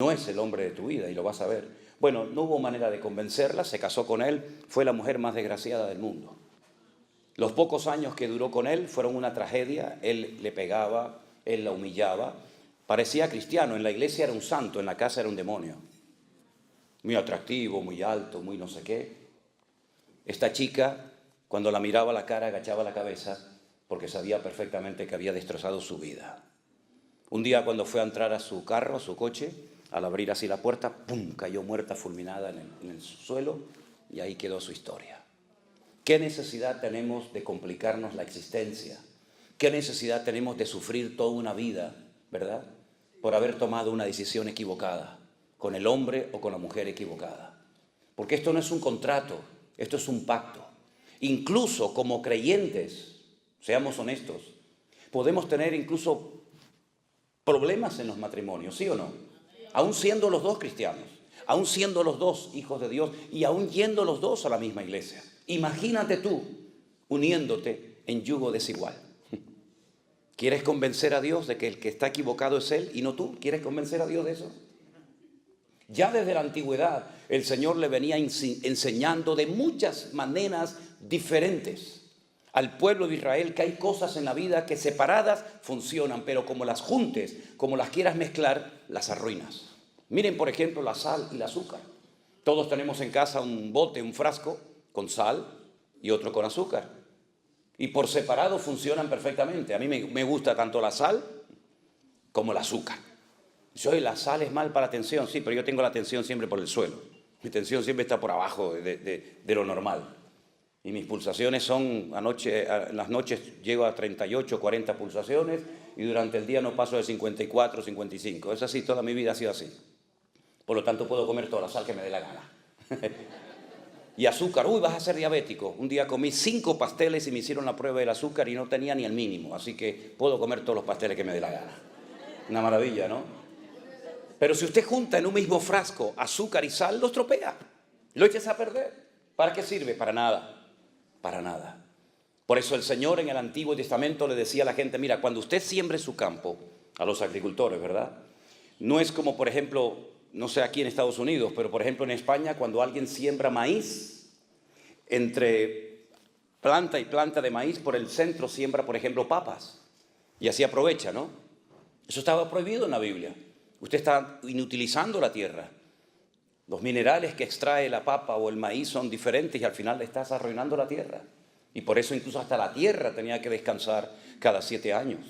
no es el hombre de tu vida y lo vas a ver. Bueno, no hubo manera de convencerla, se casó con él, fue la mujer más desgraciada del mundo. Los pocos años que duró con él fueron una tragedia, él le pegaba, él la humillaba, parecía cristiano, en la iglesia era un santo, en la casa era un demonio. Muy atractivo, muy alto, muy no sé qué. Esta chica, cuando la miraba a la cara, agachaba la cabeza porque sabía perfectamente que había destrozado su vida. Un día cuando fue a entrar a su carro, a su coche, al abrir así la puerta, ¡pum!, cayó muerta, fulminada en el suelo y ahí quedó su historia. ¿Qué necesidad tenemos de complicarnos la existencia? ¿Qué necesidad tenemos de sufrir toda una vida, verdad? Por haber tomado una decisión equivocada, con el hombre o con la mujer equivocada. Porque esto no es un contrato, esto es un pacto. Incluso como creyentes, seamos honestos, podemos tener incluso problemas en los matrimonios, ¿sí o no? Aún siendo los dos cristianos, aún siendo los dos hijos de Dios y aún yendo los dos a la misma iglesia. Imagínate tú uniéndote en yugo desigual. ¿Quieres convencer a Dios de que el que está equivocado es Él y no tú? ¿Quieres convencer a Dios de eso? Ya desde la antigüedad el Señor le venía enseñando de muchas maneras diferentes al pueblo de Israel que hay cosas en la vida que separadas funcionan, pero como las juntes, como las quieras mezclar, las arruinas. Miren, por ejemplo, la sal y el azúcar. Todos tenemos en casa un bote, un frasco con sal y otro con azúcar. Y por separado funcionan perfectamente. A mí me gusta tanto la sal como el azúcar. La sal es mal para la tensión, sí, pero yo tengo la tensión siempre por el suelo. Mi tensión siempre está por abajo de lo normal. Y mis pulsaciones son, en las noches llego a 38, 40 pulsaciones y durante el día no paso de 54, 55. Es así, toda mi vida ha sido así. Por lo tanto puedo comer toda la sal que me dé la gana. Y azúcar, uy, vas a ser diabético. Un día comí 5 pasteles y me hicieron la prueba del azúcar y no tenía ni el mínimo. Así que puedo comer todos los pasteles que me dé la gana. Una maravilla, ¿no? Pero si usted junta en un mismo frasco azúcar y sal, lo estropea. Lo echas a perder. ¿Para qué sirve? Para nada. Para nada. Por eso el Señor en el Antiguo Testamento le decía a la gente, mira, cuando usted siembre su campo, a los agricultores, ¿verdad? No es como, por ejemplo, no sé aquí en Estados Unidos, pero por ejemplo en España, cuando alguien siembra maíz, entre planta y planta de maíz, por el centro siembra, por ejemplo, papas. Y así aprovecha, ¿no? Eso estaba prohibido en la Biblia. Usted está inutilizando la tierra. Los minerales que extrae la papa o el maíz son diferentes y al final le estás arruinando la tierra. Y por eso incluso hasta la tierra tenía que descansar cada 7 años.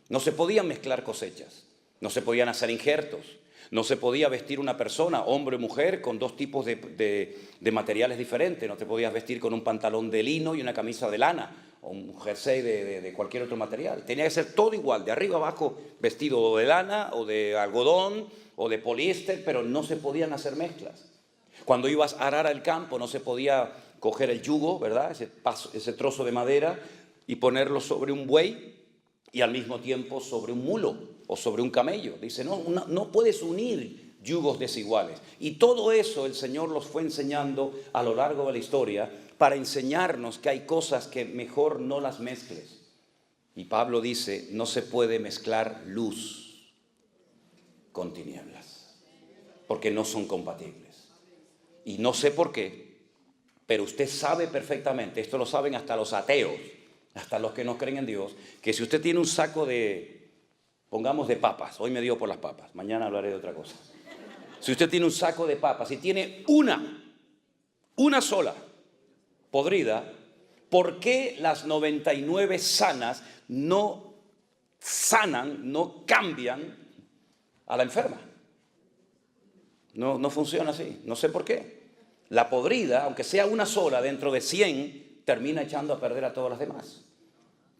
No se podían mezclar cosechas, no se podían hacer injertos, no se podía vestir una persona, hombre o mujer, con 2 tipos de materiales diferentes. No te podías vestir con un pantalón de lino y una camisa de lana o un jersey de cualquier otro material. Tenía que ser todo igual, de arriba abajo vestido de lana o de algodón o de poliéster, pero no se podían hacer mezclas. Cuando ibas a arar el campo no se podía coger el yugo, ¿verdad? Ese trozo de madera y ponerlo sobre un buey y al mismo tiempo sobre un mulo o sobre un camello. Dice, no puedes unir yugos desiguales. Y todo eso el Señor los fue enseñando a lo largo de la historia para enseñarnos que hay cosas que mejor no las mezcles. Y Pablo dice, no se puede mezclar luz con tinieblas, porque no son compatibles. Y no sé por qué, pero usted sabe perfectamente, esto lo saben hasta los ateos, hasta los que no creen en Dios, que si usted tiene un saco de, pongamos de papas, hoy me dio por las papas, mañana hablaré de otra cosa. Si usted tiene un saco de papas y tiene una sola podrida, ¿por qué las 99 sanas no sanan, no cambian a la enferma? No funciona así, no sé por qué. La podrida, aunque sea una sola dentro de 100, termina echando a perder a todas las demás.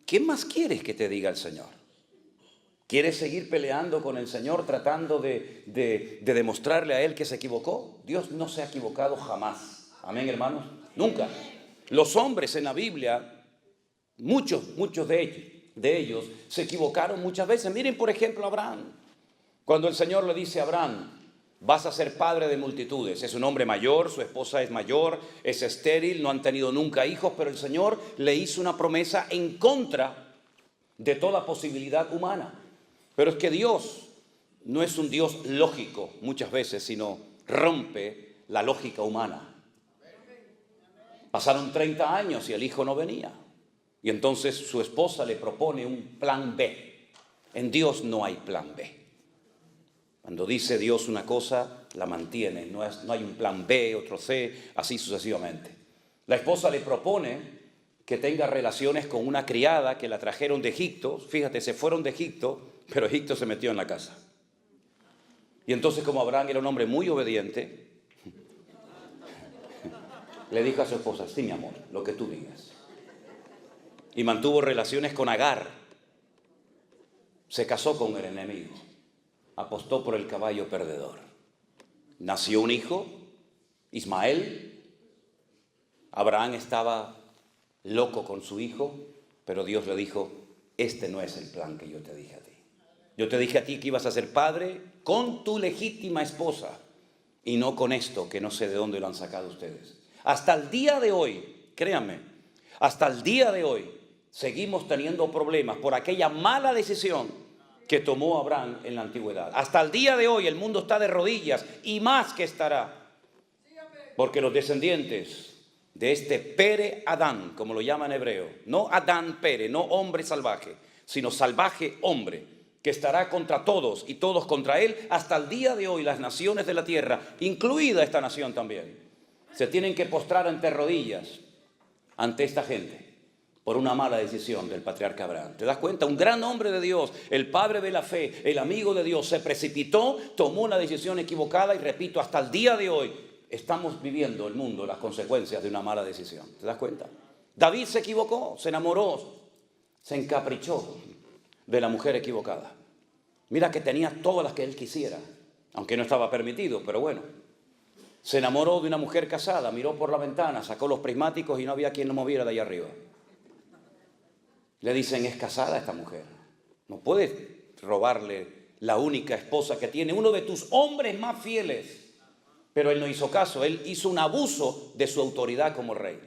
¿Qué más quieres que te diga el Señor? ¿Quieres seguir peleando con el Señor tratando de demostrarle a Él que se equivocó? Dios no se ha equivocado jamás. Amén, hermanos. Nunca. Los hombres en la Biblia, muchos de ellos se equivocaron muchas veces. Miren, por ejemplo, a Abraham. Cuando el Señor le dice a Abraham, vas a ser padre de multitudes. Es un hombre mayor, su esposa es mayor, es estéril, no han tenido nunca hijos, pero el Señor le hizo una promesa en contra de toda posibilidad humana. Pero es que Dios no es un Dios lógico muchas veces, sino rompe la lógica humana. Pasaron 30 años y el hijo no venía. Y entonces su esposa le propone un plan B. En Dios no hay plan B. Cuando dice Dios una cosa, la mantiene. No hay un plan B, otro C, así sucesivamente. La esposa le propone que tenga relaciones con una criada que la trajeron de Egipto. Fíjate, se fueron de Egipto, pero Egipto se metió en la casa. Y entonces, como Abraham era un hombre muy obediente, le dijo a su esposa: sí, mi amor, lo que tú digas. Y mantuvo relaciones con Agar. Se casó con el enemigo. Apostó por el caballo perdedor. Nació un hijo, Ismael. Abraham estaba loco con su hijo, pero Dios le dijo: este no es el plan que yo te dije a ti. Yo te dije a ti que ibas a ser padre con tu legítima esposa y no con esto que no sé de dónde lo han sacado ustedes. Hasta el día de hoy, créanme, hasta el día de hoy seguimos teniendo problemas por aquella mala decisión que tomó Abraham en la antigüedad. Hasta el día de hoy el mundo está de rodillas y más que estará, porque los descendientes de este Pere Adán, como lo llaman en hebreo, no Adán Pere, no hombre salvaje, sino salvaje hombre, que estará contra todos y todos contra él, hasta el día de hoy las naciones de la tierra, incluida esta nación también, se tienen que postrar ante rodillas ante esta gente por una mala decisión del patriarca Abraham. ¿Te das cuenta? Un gran hombre de Dios, el padre de la fe, el amigo de Dios, se precipitó, tomó una decisión equivocada y repito, hasta el día de hoy estamos viviendo el mundo las consecuencias de una mala decisión. ¿Te das cuenta? David se equivocó, se enamoró, se encaprichó de la mujer equivocada. Mira que tenía todas las que él quisiera, aunque no estaba permitido, pero bueno. Se enamoró de una mujer casada, miró por la ventana, sacó los prismáticos y no había quien lo moviera de ahí arriba. Le dicen: es casada esta mujer, no puedes robarle la única esposa que tiene, uno de tus hombres más fieles. Pero él no hizo caso, él hizo un abuso de su autoridad como rey.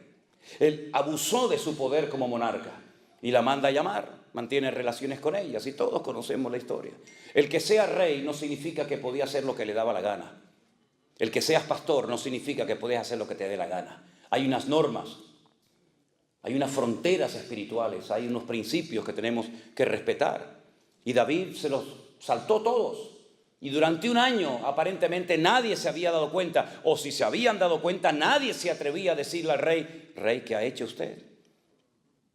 Él abusó de su poder como monarca y la manda a llamar, mantiene relaciones con ellas y todos conocemos la historia. El que sea rey no significa que podía hacer lo que le daba la gana. El que seas pastor no significa que puedes hacer lo que te dé la gana. Hay unas normas, hay unas fronteras espirituales, hay unos principios que tenemos que respetar. Y David se los saltó todos. Y durante un año aparentemente nadie se había dado cuenta, o si se habían dado cuenta, nadie se atrevía a decirle al rey: rey, ¿qué ha hecho usted?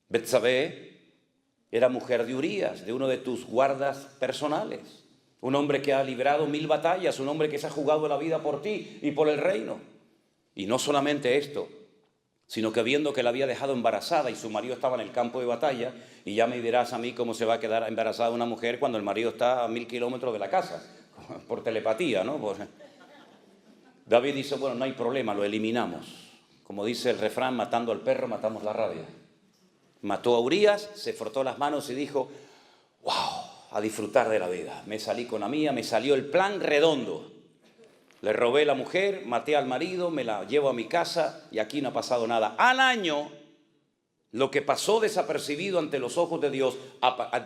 Betsabé era mujer de Urías, de uno de tus guardas personales. Un hombre que ha librado 1000 batallas, un hombre que se ha jugado la vida por ti y por el reino. Y no solamente esto, sino que viendo que la había dejado embarazada y su marido estaba en el campo de batalla, y ya me dirás a mí cómo se va a quedar embarazada una mujer cuando el marido está a 1000 kilómetros de la casa, por telepatía, ¿no? David dice: bueno, no hay problema, lo eliminamos. Como dice el refrán, matando al perro, matamos la rabia. Mató a Urías, se frotó las manos y dijo: wow, a disfrutar de la vida. Me salí con la mía, me salió el plan redondo. Le robé la mujer, maté al marido, me la llevo a mi casa y aquí no ha pasado nada. Al año, lo que pasó desapercibido ante los ojos de Dios,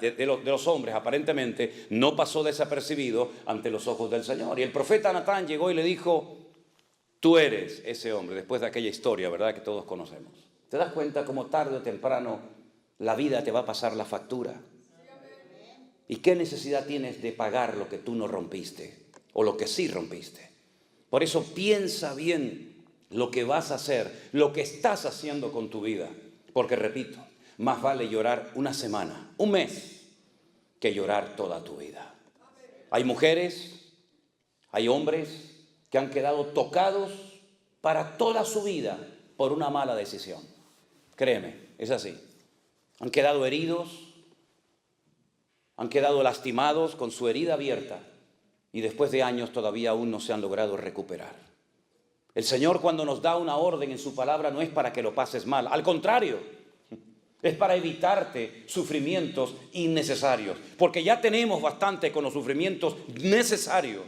de los hombres aparentemente, no pasó desapercibido ante los ojos del Señor. Y el profeta Natán llegó y le dijo: tú eres ese hombre, después de aquella historia, ¿verdad?, que todos conocemos. ¿Te das cuenta cómo tarde o temprano la vida te va a pasar la factura? ¿Y qué necesidad tienes de pagar lo que tú no rompiste o lo que sí rompiste? Por eso piensa bien lo que vas a hacer, lo que estás haciendo con tu vida. Porque repito, más vale llorar una semana, un mes, que llorar toda tu vida. Hay mujeres, hay hombres que han quedado tocados para toda su vida por una mala decisión. Créeme, es así. Han quedado heridos, han quedado lastimados con su herida abierta y después de años todavía aún no se han logrado recuperar. El Señor, cuando nos da una orden en su palabra, no es para que lo pases mal, al contrario, es para evitarte sufrimientos innecesarios, porque ya tenemos bastante con los sufrimientos necesarios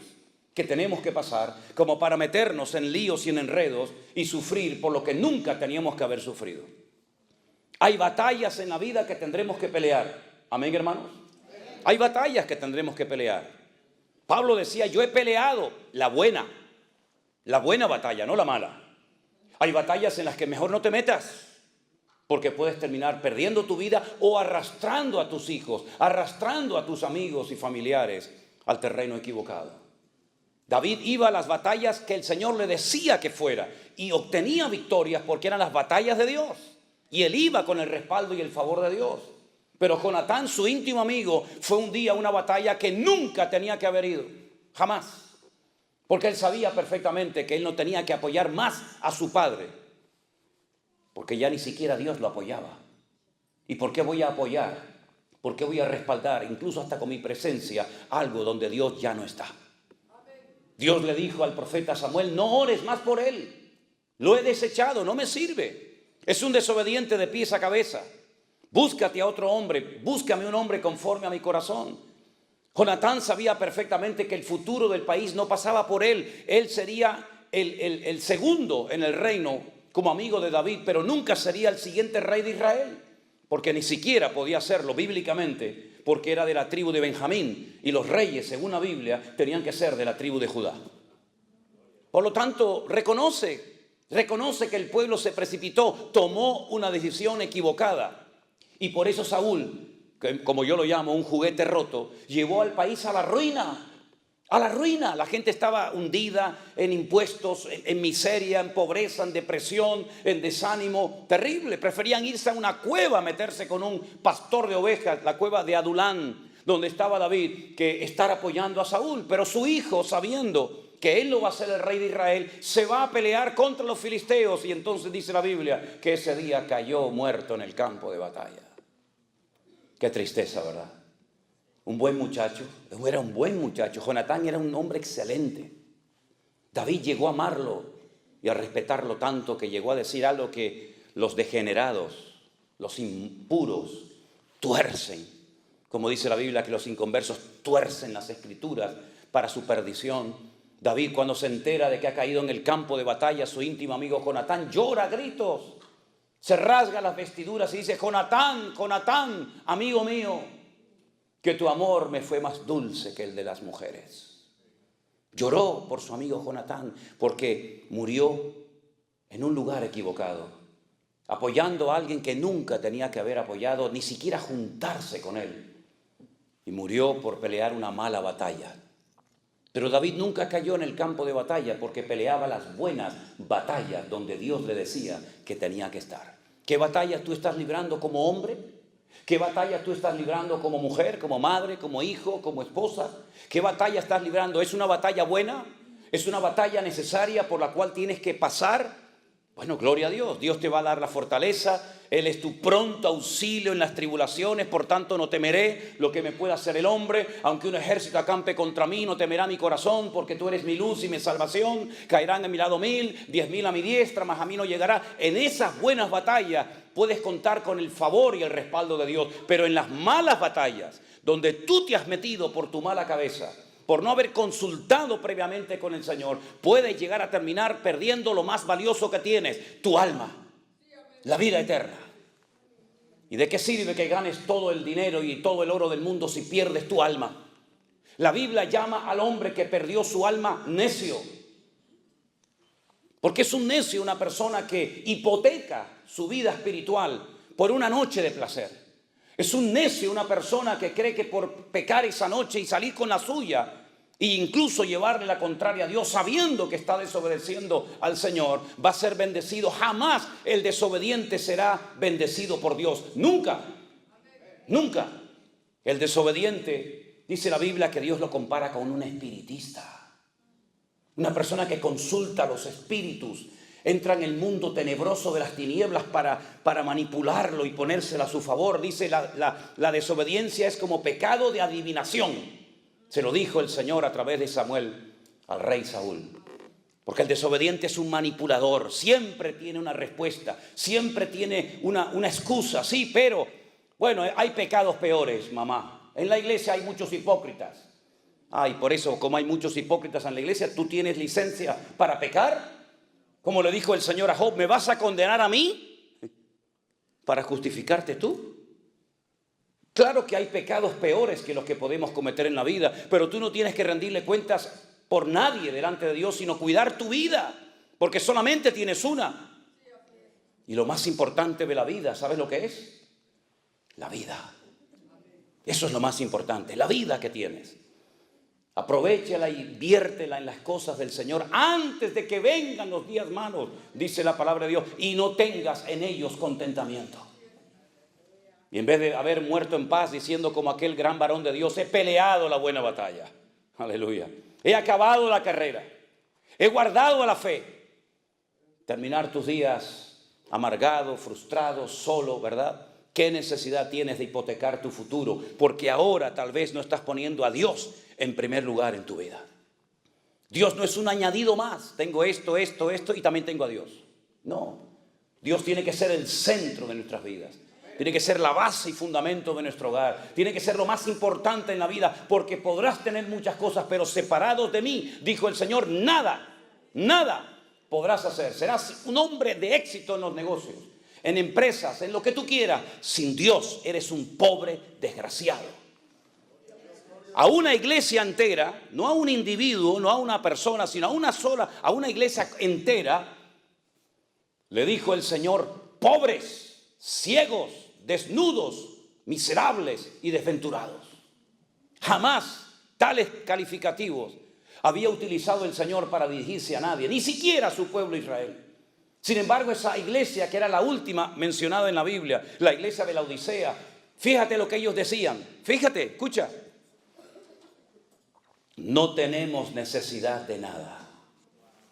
que tenemos que pasar como para meternos en líos y en enredos y sufrir por lo que nunca teníamos que haber sufrido. Hay batallas en la vida que tendremos que pelear. ¿Amén, hermanos? Hay batallas que tendremos que pelear. Pablo decía, yo he peleado la buena batalla, no la mala. Hay batallas en las que mejor no te metas, porque puedes terminar perdiendo tu vida o arrastrando a tus hijos, arrastrando a tus amigos y familiares al terreno equivocado. David iba a las batallas que el Señor le decía que fuera y obtenía victorias porque eran las batallas de Dios. Y él iba con el respaldo y el favor de Dios. Pero Jonatán, su íntimo amigo, fue un día a una batalla que nunca tenía que haber ido, jamás. Porque él sabía perfectamente que él no tenía que apoyar más a su padre, porque ya ni siquiera Dios lo apoyaba. ¿Y por qué voy a apoyar? ¿Por qué voy a respaldar, incluso hasta con mi presencia, algo donde Dios ya no está? Dios le dijo al profeta Samuel, no ores más por él. Lo he desechado, no me sirve. Es un desobediente de pies a cabeza. Búscate a otro hombre, búscame un hombre conforme a mi corazón. Jonatán sabía perfectamente que el futuro del país no pasaba por él. Él sería el segundo en el reino como amigo de David, pero nunca sería el siguiente rey de Israel, porque ni siquiera podía serlo bíblicamente, porque era de la tribu de Benjamín, y los reyes, según la Biblia, tenían que ser de la tribu de Judá. Por lo tanto, reconoce que el pueblo se precipitó, tomó una decisión equivocada, y por eso Saúl, que, como yo lo llamo, un juguete roto, llevó al país a la ruina. A la ruina. La gente estaba hundida en impuestos, en miseria, en pobreza, en depresión, en desánimo terrible. Preferían irse a una cueva a meterse con un pastor de ovejas, la cueva de Adulán, donde estaba David, que estar apoyando a Saúl. Pero su hijo, sabiendo que él no va a ser el rey de Israel, se va a pelear contra los filisteos. Y entonces dice la Biblia que ese día cayó muerto en el campo de batalla. Qué tristeza, ¿verdad? Un buen muchacho, era un buen muchacho. Jonatán era un hombre excelente. David llegó a amarlo y a respetarlo tanto que llegó a decir algo que los degenerados, los impuros, tuercen. Como dice la Biblia, que los inconversos tuercen las escrituras para su perdición. David, cuando se entera de que ha caído en el campo de batalla su íntimo amigo Jonatán, llora a gritos. Se rasga las vestiduras y dice, Jonatán, Jonatán, amigo mío, que tu amor me fue más dulce que el de las mujeres. Lloró por su amigo Jonatán porque murió en un lugar equivocado, apoyando a alguien que nunca tenía que haber apoyado, ni siquiera juntarse con él. Y murió por pelear una mala batalla. Pero David nunca cayó en el campo de batalla porque peleaba las buenas batallas donde Dios le decía que tenía que estar. ¿Qué batallas tú estás librando como hombre? ¿Qué batalla tú estás librando como mujer, como madre, como hijo, como esposa? ¿Qué batalla estás librando? ¿Es una batalla buena? ¿Es una batalla necesaria por la cual tienes que pasar? Bueno, gloria a Dios. Dios te va a dar la fortaleza. Él es tu pronto auxilio en las tribulaciones. Por tanto, no temeré lo que me pueda hacer el hombre. Aunque un ejército acampe contra mí, no temerá mi corazón, porque tú eres mi luz y mi salvación. Caerán a mi lado 1000, 10,000 a mi diestra, mas a mí no llegará. En esas buenas batallas puedes contar con el favor y el respaldo de Dios. Pero en las malas batallas, donde tú te has metido por tu mala cabeza, por no haber consultado previamente con el Señor, puedes llegar a terminar perdiendo lo más valioso que tienes, tu alma, la vida eterna. ¿Y de qué sirve que ganes todo el dinero y todo el oro del mundo si pierdes tu alma? La Biblia llama al hombre que perdió su alma necio. Porque es un necio una persona que hipoteca su vida espiritual por una noche de placer. Es un necio una persona que cree que por pecar esa noche y salir con la suya e incluso llevarle la contraria a Dios sabiendo que está desobedeciendo al Señor, va a ser bendecido. Jamás el desobediente será bendecido por Dios. Nunca, nunca. El desobediente, dice la Biblia, que Dios lo compara con un espiritista. Una persona que consulta los espíritus, entra en el mundo tenebroso de las tinieblas para manipularlo y ponérsela a su favor. Dice la desobediencia es como pecado de adivinación. Se lo dijo el Señor a través de Samuel al rey Saúl. Porque el desobediente es un manipulador, siempre tiene una respuesta, siempre tiene una excusa. Sí, pero bueno, hay pecados peores, mamá. En la iglesia hay muchos hipócritas. Y por eso, como hay muchos hipócritas en la iglesia, ¿tú tienes licencia para pecar? Como le dijo el Señor a Job, ¿me vas a condenar a mí para justificarte tú? Claro que hay pecados peores que los que podemos cometer en la vida, pero tú no tienes que rendirle cuentas por nadie delante de Dios, sino cuidar tu vida, porque solamente tienes una. Y lo más importante de la vida, ¿sabes lo que es? La vida. Eso es lo más importante, la vida que tienes. Aprovéchala y viértela en las cosas del Señor antes de que vengan los días malos, dice la palabra de Dios, y no tengas en ellos contentamiento. Y en vez de haber muerto en paz diciendo como aquel gran varón de Dios, he peleado la buena batalla. Aleluya. He acabado la carrera. He guardado la fe. Terminar tus días amargado, frustrado, solo, ¿verdad? ¿Qué necesidad tienes de hipotecar tu futuro? Porque ahora tal vez no estás poniendo a Dios en primer lugar en tu vida. Dios no es un añadido más. Tengo esto y también tengo a Dios. No. Dios tiene que ser el centro de nuestras vidas. Tiene que ser la base y fundamento de nuestro hogar. Tiene que ser lo más importante en la vida, porque podrás tener muchas cosas, pero separados de mí, dijo el Señor, nada podrás hacer. Serás un hombre de éxito en los negocios, en empresas, en lo que tú quieras. Sin Dios eres un pobre desgraciado. A una iglesia entera, no a un individuo, no a una persona, sino a una iglesia entera, le dijo el Señor, pobres, ciegos, desnudos, miserables y desventurados. Jamás tales calificativos había utilizado el Señor para dirigirse a nadie, ni siquiera a su pueblo Israel. Sin embargo, esa iglesia que era la última mencionada en la Biblia, la iglesia de la Odisea, fíjate lo que ellos decían. Fíjate, escucha. No tenemos necesidad de nada.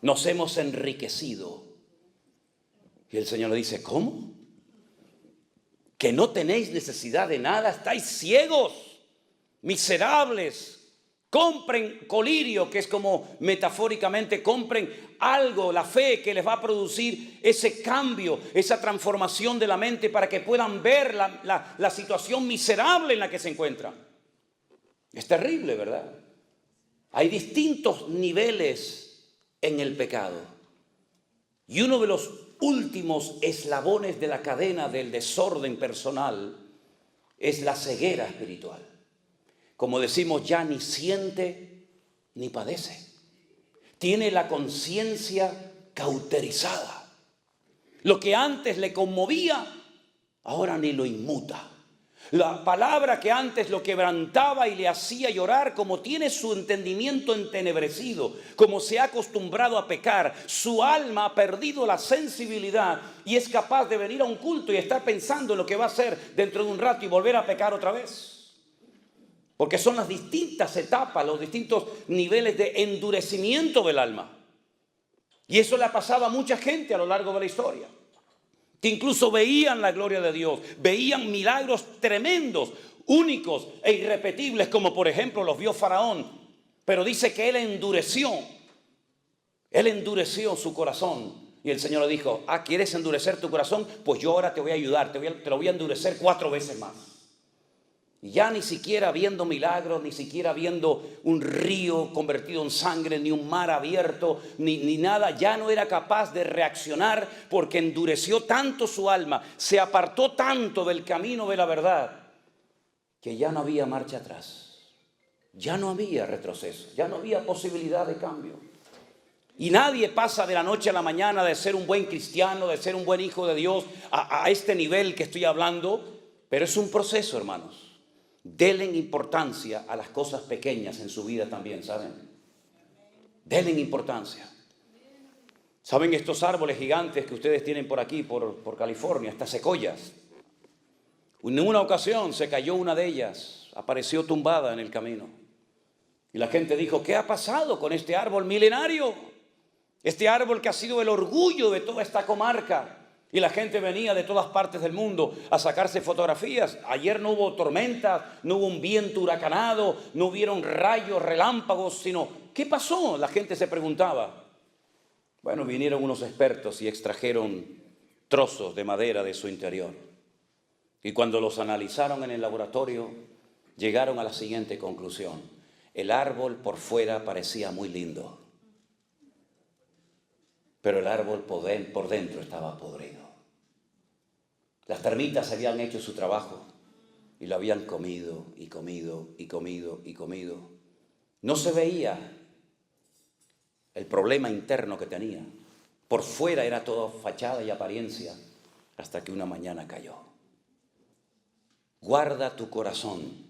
Nos hemos enriquecido. Y el Señor le dice, ¿cómo? ¿Que no tenéis necesidad de nada? ¿Estáis ciegos, miserables? Compren colirio, que es como metafóricamente, compren algo, la fe que les va a producir ese cambio, esa transformación de la mente para que puedan ver la situación miserable en la que se encuentran. Es terrible, ¿verdad? Hay distintos niveles en el pecado. Y uno de los últimos eslabones de la cadena del desorden personal es la ceguera espiritual. Como decimos, ya ni siente ni padece. Tiene la conciencia cauterizada. Lo que antes le conmovía, ahora ni lo inmuta. La palabra que antes lo quebrantaba y le hacía llorar, como tiene su entendimiento entenebrecido, como se ha acostumbrado a pecar, su alma ha perdido la sensibilidad y es capaz de venir a un culto y estar pensando en lo que va a hacer dentro de un rato y volver a pecar otra vez. Porque son las distintas etapas, los distintos niveles de endurecimiento del alma. Y eso le ha pasado a mucha gente a lo largo de la historia, que incluso veían la gloria de Dios, veían milagros tremendos, únicos e irrepetibles, como por ejemplo los vio Faraón. Pero dice que él endureció su corazón. Y el Señor le dijo, ¿quieres endurecer tu corazón? Pues yo ahora te voy a ayudar, te lo voy a endurecer 4 veces más. Y ya ni siquiera viendo milagros, ni siquiera viendo un río convertido en sangre, ni un mar abierto, ni nada, ya no era capaz de reaccionar porque endureció tanto su alma, se apartó tanto del camino de la verdad, que ya no había marcha atrás, ya no había retroceso, ya no había posibilidad de cambio. Y nadie pasa de la noche a la mañana de ser un buen cristiano, de ser un buen hijo de Dios, a este nivel que estoy hablando, pero es un proceso, hermanos. Denle importancia a las cosas pequeñas en su vida también, ¿saben? Denle importancia. ¿Saben estos árboles gigantes que ustedes tienen por aquí, por California, estas secoyas? En una ocasión se cayó una de ellas, apareció tumbada en el camino. Y la gente dijo, ¿qué ha pasado con este árbol milenario? Este árbol que ha sido el orgullo de toda esta comarca. Y la gente venía de todas partes del mundo a sacarse fotografías. Ayer no hubo tormentas, no hubo un viento huracanado, no hubieron rayos, relámpagos, sino, ¿qué pasó? La gente se preguntaba. Bueno, vinieron unos expertos y extrajeron trozos de madera de su interior. Y cuando los analizaron en el laboratorio, llegaron a la siguiente conclusión. El árbol por fuera parecía muy lindo, pero el árbol por dentro estaba podrido. Las termitas habían hecho su trabajo. Y lo habían comido y comido y comido y comido. No se veía el problema interno que tenía. Por fuera era todo fachada y apariencia, hasta que una mañana cayó. Guarda tu corazón,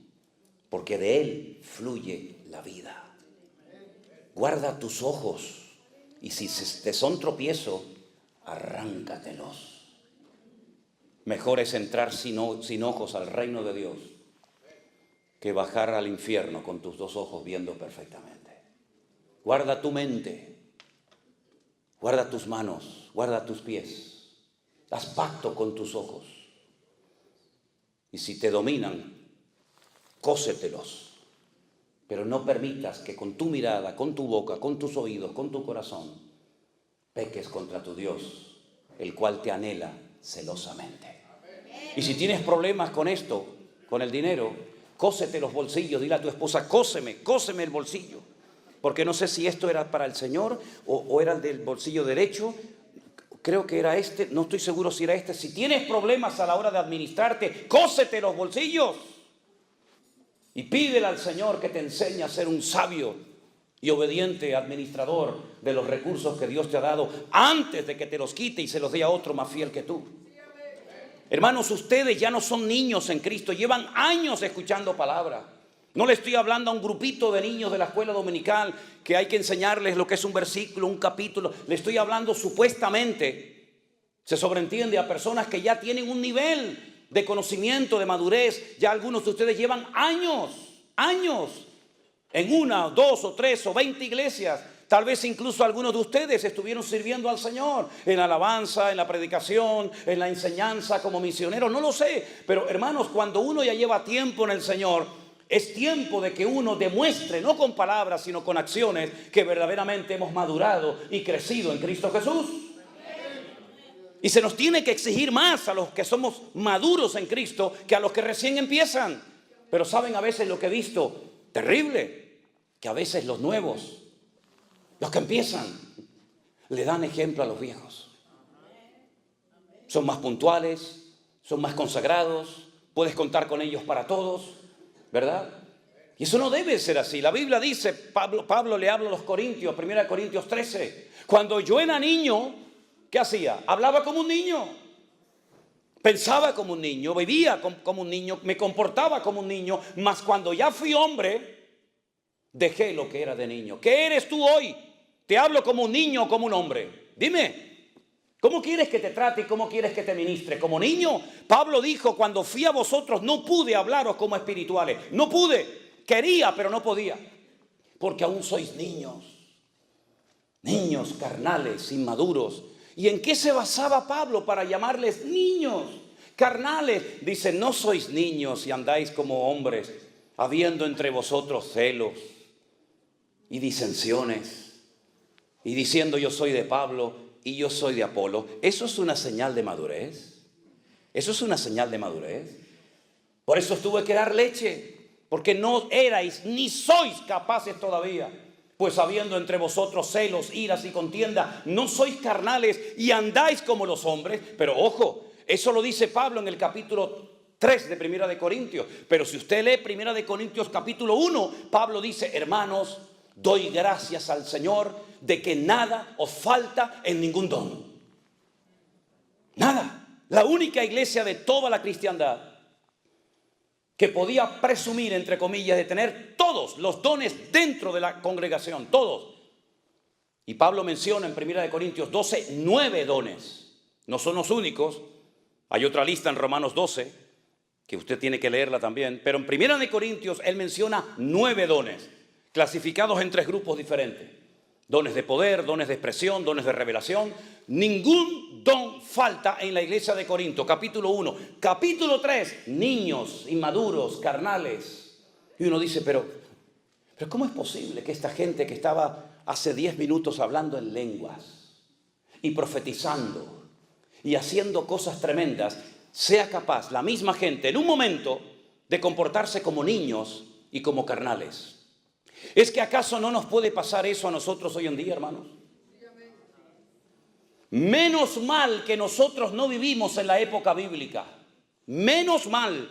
porque de él fluye la vida. Guarda tus ojos, y si te son tropiezo, arráncatelos. Mejor es entrar sin ojos al reino de Dios que bajar al infierno con tus dos ojos viendo perfectamente. Guarda tu mente, guarda tus manos, guarda tus pies. Haz pacto con tus ojos. Y si te dominan, cósetelos. Pero no permitas que con tu mirada, con tu boca, con tus oídos, con tu corazón, peques contra tu Dios, el cual te anhela celosamente. Y si tienes problemas con esto, con el dinero, cósete los bolsillos. Dile a tu esposa, cóseme el bolsillo. Porque no sé si esto era para el Señor o era el del bolsillo derecho. Creo que era este, no estoy seguro si era este. Si tienes problemas a la hora de administrarte, cósete los bolsillos. Y pídele al Señor que te enseñe a ser un sabio y obediente administrador de los recursos que Dios te ha dado antes de que te los quite y se los dé a otro más fiel que tú. Hermanos, ustedes ya no son niños en Cristo, llevan años escuchando palabra. No le estoy hablando a un grupito de niños de la escuela dominical que hay que enseñarles lo que es un versículo, un capítulo. Le estoy hablando supuestamente, se sobreentiende, a personas que ya tienen un nivel de conocimiento, de madurez. Ya algunos de ustedes llevan años en una, dos o tres o 20 iglesias. Tal vez incluso algunos de ustedes estuvieron sirviendo al Señor en la alabanza, en la predicación, en la enseñanza como misioneros, no lo sé. Pero hermanos, cuando uno ya lleva tiempo en el Señor, es tiempo de que uno demuestre, no con palabras, sino con acciones, que verdaderamente hemos madurado y crecido en Cristo Jesús. Y se nos tiene que exigir más a los que somos maduros en Cristo que a los que recién empiezan. Pero saben a veces lo que he visto, terrible, que a veces los nuevos, los que empiezan, le dan ejemplo a los viejos. Son más puntuales, son más consagrados, puedes contar con ellos para todos, ¿verdad? Y eso no debe ser así. La Biblia dice, Pablo le habla a los Corintios, 1 Corintios 13, cuando yo era niño, ¿qué hacía? Hablaba como un niño, pensaba como un niño, vivía como un niño, me comportaba como un niño, mas cuando ya fui hombre, dejé lo que era de niño. ¿Qué eres tú hoy? ¿Te hablo como un niño o como un hombre? Dime, ¿cómo quieres que te trate y cómo quieres que te ministre? ¿Como niño? Pablo dijo, cuando fui a vosotros no pude hablaros como espirituales. No pude, quería pero no podía. Porque aún sois niños. Niños carnales, inmaduros. ¿Y en qué se basaba Pablo para llamarles niños carnales? Dice, no sois niños y andáis como hombres, habiendo entre vosotros celos y disensiones, y diciendo yo soy de Pablo y yo soy de Apolo. ¿Eso es una señal de madurez? ¿Eso es una señal de madurez? Por eso os tuve que dar leche, porque no erais ni sois capaces todavía. Pues habiendo entre vosotros celos, iras y contienda, no sois carnales y andáis como los hombres. Pero ojo, eso lo dice Pablo en el capítulo 3 de 1 Corintios. Pero si usted lee 1 Corintios capítulo 1, Pablo dice, hermanos, doy gracias al Señor de que nada os falta en ningún don. Nada. La única iglesia de toda la cristiandad que podía presumir, entre comillas, de tener todos los dones dentro de la congregación, todos. Y Pablo menciona en 1 Corintios 12, 9 dones. No son los únicos. Hay otra lista en Romanos 12, que usted tiene que leerla también. Pero en 1 Corintios él menciona 9 dones, clasificados en 3 grupos diferentes. Dones de poder, dones de expresión, dones de revelación. Ningún don falta en la iglesia de Corinto. Capítulo 1. Capítulo 3. Niños, inmaduros, carnales. Y uno dice, pero ¿cómo es posible que esta gente que estaba hace 10 minutos hablando en lenguas y profetizando y haciendo cosas tremendas, sea capaz, la misma gente, en un momento, de comportarse como niños y como carnales? ¿Es que acaso no nos puede pasar eso a nosotros hoy en día, hermanos? Menos mal que nosotros no vivimos en la época bíblica. Menos mal.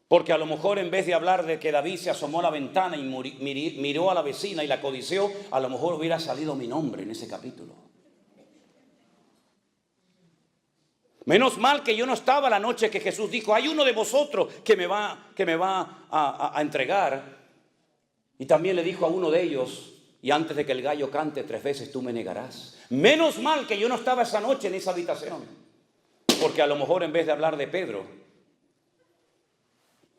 Porque a lo mejor en vez de hablar de que David se asomó a la ventana y miró a la vecina y la codició, a lo mejor hubiera salido mi nombre en ese capítulo. Menos mal que yo no estaba la noche que Jesús dijo, hay uno de vosotros que me va a entregar. Y también le dijo a uno de ellos, y antes de que el gallo cante 3 veces tú me negarás. Menos mal que yo no estaba esa noche en esa habitación. Porque a lo mejor en vez de hablar de Pedro,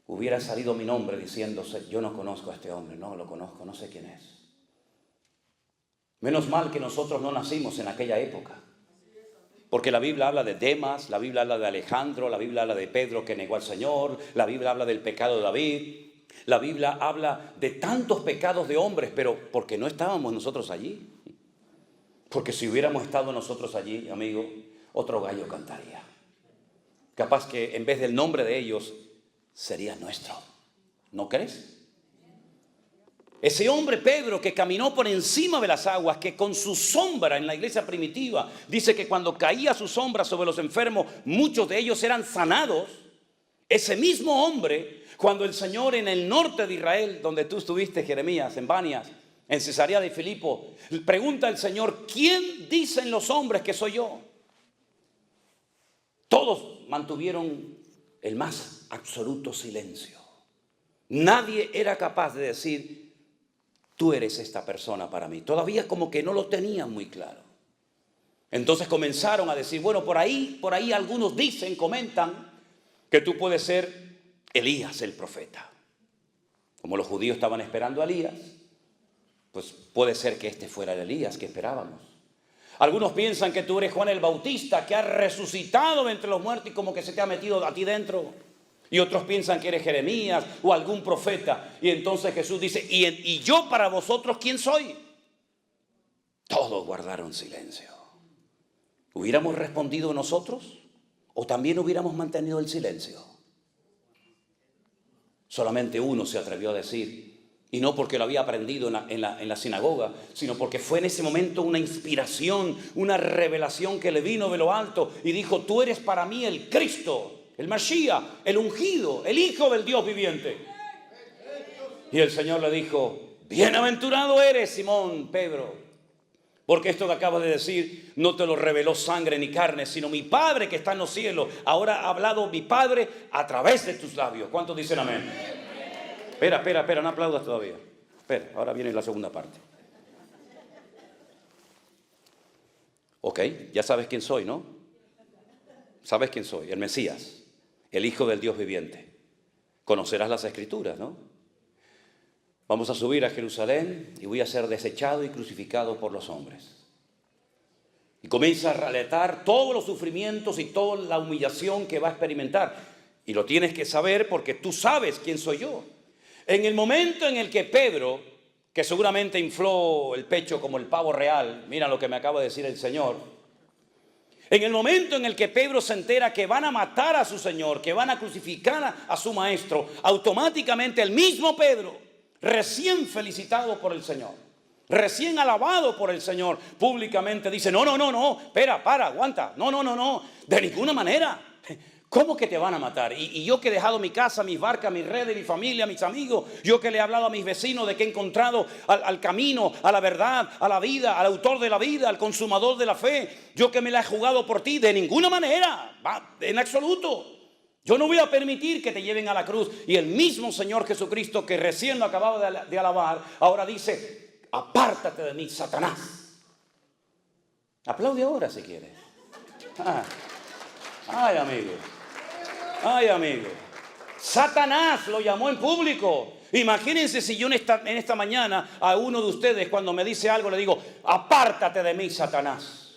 hubiera salido mi nombre diciéndose, yo no conozco a este hombre, no lo conozco, no sé quién es. Menos mal que nosotros no nacimos en aquella época. Porque la Biblia habla de Demas, la Biblia habla de Alejandro, la Biblia habla de Pedro que negó al Señor, la Biblia habla del pecado de David, la Biblia habla de tantos pecados de hombres, pero porque no estábamos nosotros allí. Porque si hubiéramos estado nosotros allí, amigo, otro gallo cantaría. Capaz que en vez del nombre de ellos, sería nuestro. ¿No crees? Ese hombre Pedro que caminó por encima de las aguas, que con su sombra en la iglesia primitiva, dice que cuando caía su sombra sobre los enfermos, muchos de ellos eran sanados. Ese mismo hombre, cuando el Señor en el norte de Israel, donde tú estuviste, Jeremías, en Banias, en Cesarea de Filipo, pregunta al Señor, ¿quién dicen los hombres que soy yo? Todos mantuvieron el más absoluto silencio. Nadie era capaz de decir, tú eres esta persona para mí. Todavía como que no lo tenían muy claro. Entonces comenzaron a decir, bueno, por ahí algunos dicen, comentan, que tú puedes ser Elías el profeta. Como los judíos estaban esperando a Elías, pues puede ser que este fuera el Elías que esperábamos. Algunos piensan que tú eres Juan el Bautista, que ha resucitado de entre los muertos y como que se te ha metido a ti dentro. Y otros piensan que eres Jeremías o algún profeta. Y entonces Jesús dice, ¿y yo para vosotros quién soy? Todos guardaron silencio. ¿Hubiéramos respondido nosotros? ¿O también hubiéramos mantenido el silencio? Solamente uno se atrevió a decir, y no porque lo había aprendido en la sinagoga, sino porque fue en ese momento una inspiración, una revelación que le vino de lo alto y dijo, tú eres para mí el Cristo, el Mashiach, el ungido, el Hijo del Dios viviente. Y el Señor le dijo, bienaventurado eres, Simón, Pedro, porque esto que acabas de decir no te lo reveló sangre ni carne, sino mi Padre que está en los cielos. Ahora ha hablado mi Padre a través de tus labios. ¿Cuántos dicen amén? Espera, no aplaudas todavía. Espera, ahora viene la segunda parte. Ok, ya sabes quién soy, ¿no? Sabes quién soy, el Mesías. El Hijo del Dios viviente. Conocerás las Escrituras, ¿no? Vamos a subir a Jerusalén y voy a ser desechado y crucificado por los hombres. Y comienza a relatar todos los sufrimientos y toda la humillación que va a experimentar. Y lo tienes que saber porque tú sabes quién soy yo. En el momento en el que Pedro, que seguramente infló el pecho como el pavo real, mira lo que me acaba de decir el Señor. En el momento en el que Pedro se entera que van a matar a su Señor, que van a crucificar a su Maestro, automáticamente el mismo Pedro, recién felicitado por el Señor, recién alabado por el Señor, públicamente dice, no, aguanta, no, de ninguna manera. ¿Cómo que te van a matar? Y yo que he dejado mi casa, mis barcas, mis redes, mi familia, mis amigos, yo que le he hablado a mis vecinos de que he encontrado al camino, a la verdad, a la vida, al autor de la vida, al consumador de la fe, yo que me la he jugado por ti, de ninguna manera, en absoluto. Yo no voy a permitir que te lleven a la cruz. Y el mismo Señor Jesucristo que recién lo acababa de alabar, ahora dice, apártate de mí, Satanás. Aplaude ahora si quieres. Ay, amigo. Satanás lo llamó en público. Imagínense si yo en esta mañana a uno de ustedes cuando me dice algo le digo, apártate de mí, Satanás.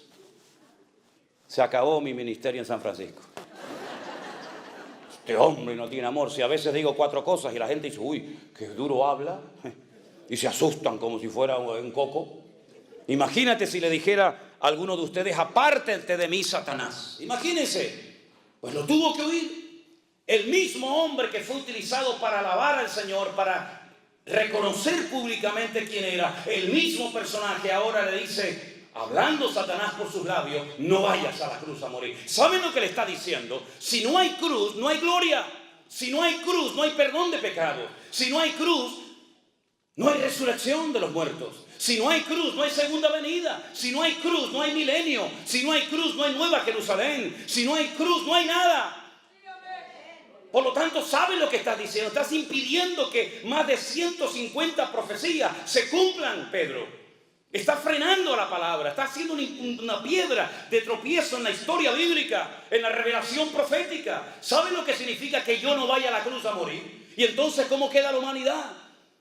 Se acabó mi ministerio en San Francisco. Este hombre no tiene amor. Si a veces digo 4 cosas y la gente dice, uy, qué duro habla, y se asustan como si fuera un coco. Imagínate si le dijera a alguno de ustedes, apártate de mí, Satanás. Imagínense. Pues lo tuvo que oír. El mismo hombre que fue utilizado para alabar al Señor, para reconocer públicamente quién era, el mismo personaje ahora le dice, hablando Satanás por sus labios, no vayas a la cruz a morir. ¿Saben lo que le está diciendo? Si no hay cruz, no hay gloria. Si no hay cruz, no hay perdón de pecados. Si no hay cruz, no hay resurrección de los muertos. Si no hay cruz, no hay segunda venida. Si no hay cruz, no hay milenio. Si no hay cruz, no hay nueva Jerusalén. Si no hay cruz, no hay nada. Por lo tanto, ¿sabes lo que estás diciendo? Estás impidiendo que más de 150 profecías se cumplan, Pedro. Está frenando la palabra. Está haciendo una piedra de tropiezo en la historia bíblica, en la revelación profética. ¿Sabes lo que significa que yo no vaya a la cruz a morir? Y entonces, ¿cómo queda la humanidad?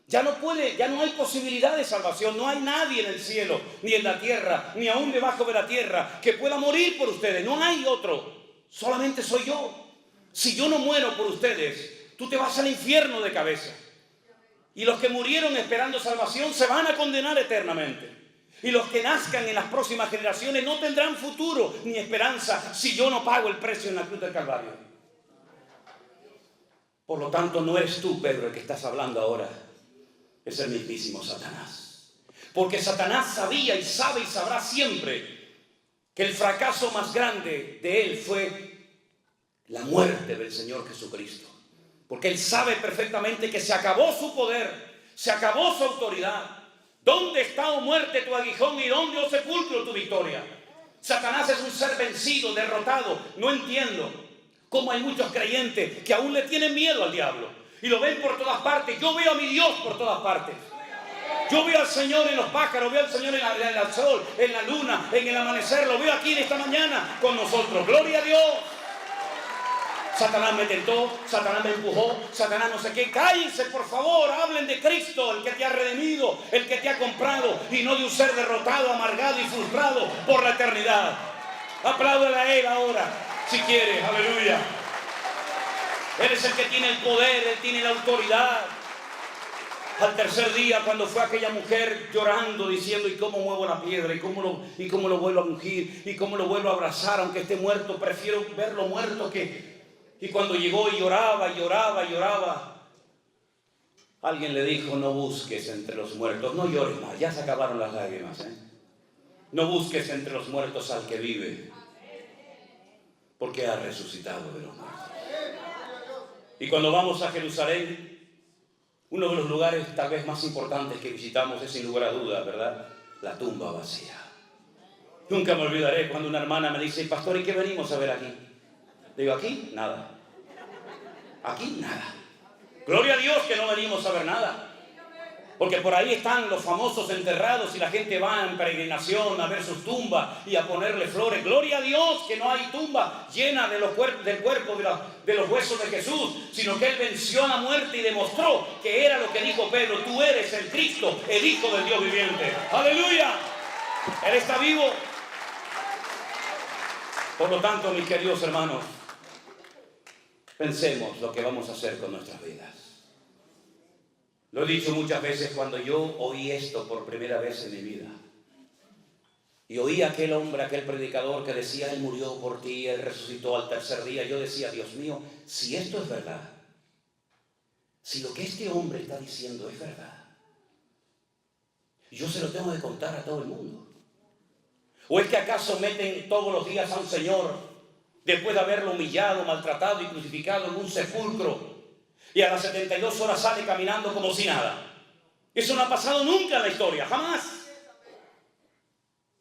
Ya no hay posibilidad de salvación. No hay nadie en el cielo, ni en la tierra, ni aún debajo de la tierra que pueda morir por ustedes. No hay otro. Solamente soy yo. Si yo no muero por ustedes, tú te vas al infierno de cabeza. Y los que murieron esperando salvación se van a condenar eternamente. Y los que nazcan en las próximas generaciones no tendrán futuro ni esperanza si yo no pago el precio en la cruz del Calvario. Por lo tanto, no eres tú, Pedro, el que estás hablando ahora. Es el mismísimo Satanás. Porque Satanás sabía y sabe y sabrá siempre que el fracaso más grande de él fue la muerte del Señor Jesucristo. Porque él sabe perfectamente que se acabó su poder, se acabó su autoridad. ¿Dónde está, oh muerte, tu aguijón, y dónde, oh sepulcro, tu victoria? Satanás es un ser vencido, derrotado. No entiendo cómo hay muchos creyentes que aún le tienen miedo al diablo y lo ven por todas partes. Yo veo a mi Dios por todas partes. Yo veo al Señor en los pájaros, veo al Señor en el sol, en la luna, en el amanecer. Lo veo aquí en esta mañana con nosotros. ¡Gloria a Dios! Satanás me tentó, Satanás me empujó, Satanás no sé qué. Cállense, por favor, hablen de Cristo, el que te ha redimido, el que te ha comprado, y no de un ser derrotado, amargado y frustrado por la eternidad. Apláudale a Él ahora, si quieres, aleluya. Él es el que tiene el poder, Él tiene la autoridad. Al tercer día, cuando fue aquella mujer llorando, diciendo, ¿y cómo muevo la piedra? ¿Y cómo lo vuelvo a ungir? ¿Y cómo lo vuelvo a abrazar? Aunque esté muerto, prefiero verlo muerto que... Y cuando llegó y lloraba, alguien le dijo, no busques entre los muertos, no llores más, ya se acabaron las lágrimas, No busques entre los muertos al que vive, porque ha resucitado de los muertos. Y cuando vamos a Jerusalén, uno de los lugares tal vez más importantes que visitamos es sin lugar a dudas, ¿verdad? La tumba vacía. Nunca me olvidaré cuando una hermana me dice, pastor, ¿y qué venimos a ver aquí? Digo, aquí, nada. Aquí, nada. Gloria a Dios que no venimos a ver nada. Porque por ahí están los famosos enterrados y la gente va en peregrinación a ver sus tumbas y a ponerle flores. Gloria a Dios que no hay tumba llena del cuerpo de los huesos de Jesús, sino que Él venció a la muerte y demostró que era lo que dijo Pedro, tú eres el Cristo, el Hijo del Dios viviente. ¡Aleluya! Él está vivo. Por lo tanto, mis queridos hermanos, pensemos lo que vamos a hacer con nuestras vidas. Lo he dicho muchas veces cuando yo oí esto por primera vez en mi vida. Y oí a aquel hombre, aquel predicador que decía, Él murió por ti, Él resucitó al tercer día. Yo decía, Dios mío, si esto es verdad, si lo que este hombre está diciendo es verdad, yo se lo tengo que contar a todo el mundo. ¿O es que acaso meten todos los días a un señor después de haberlo humillado, maltratado y crucificado en un sepulcro y a las 72 horas sale caminando como si nada? Eso no ha pasado nunca en la historia, jamás.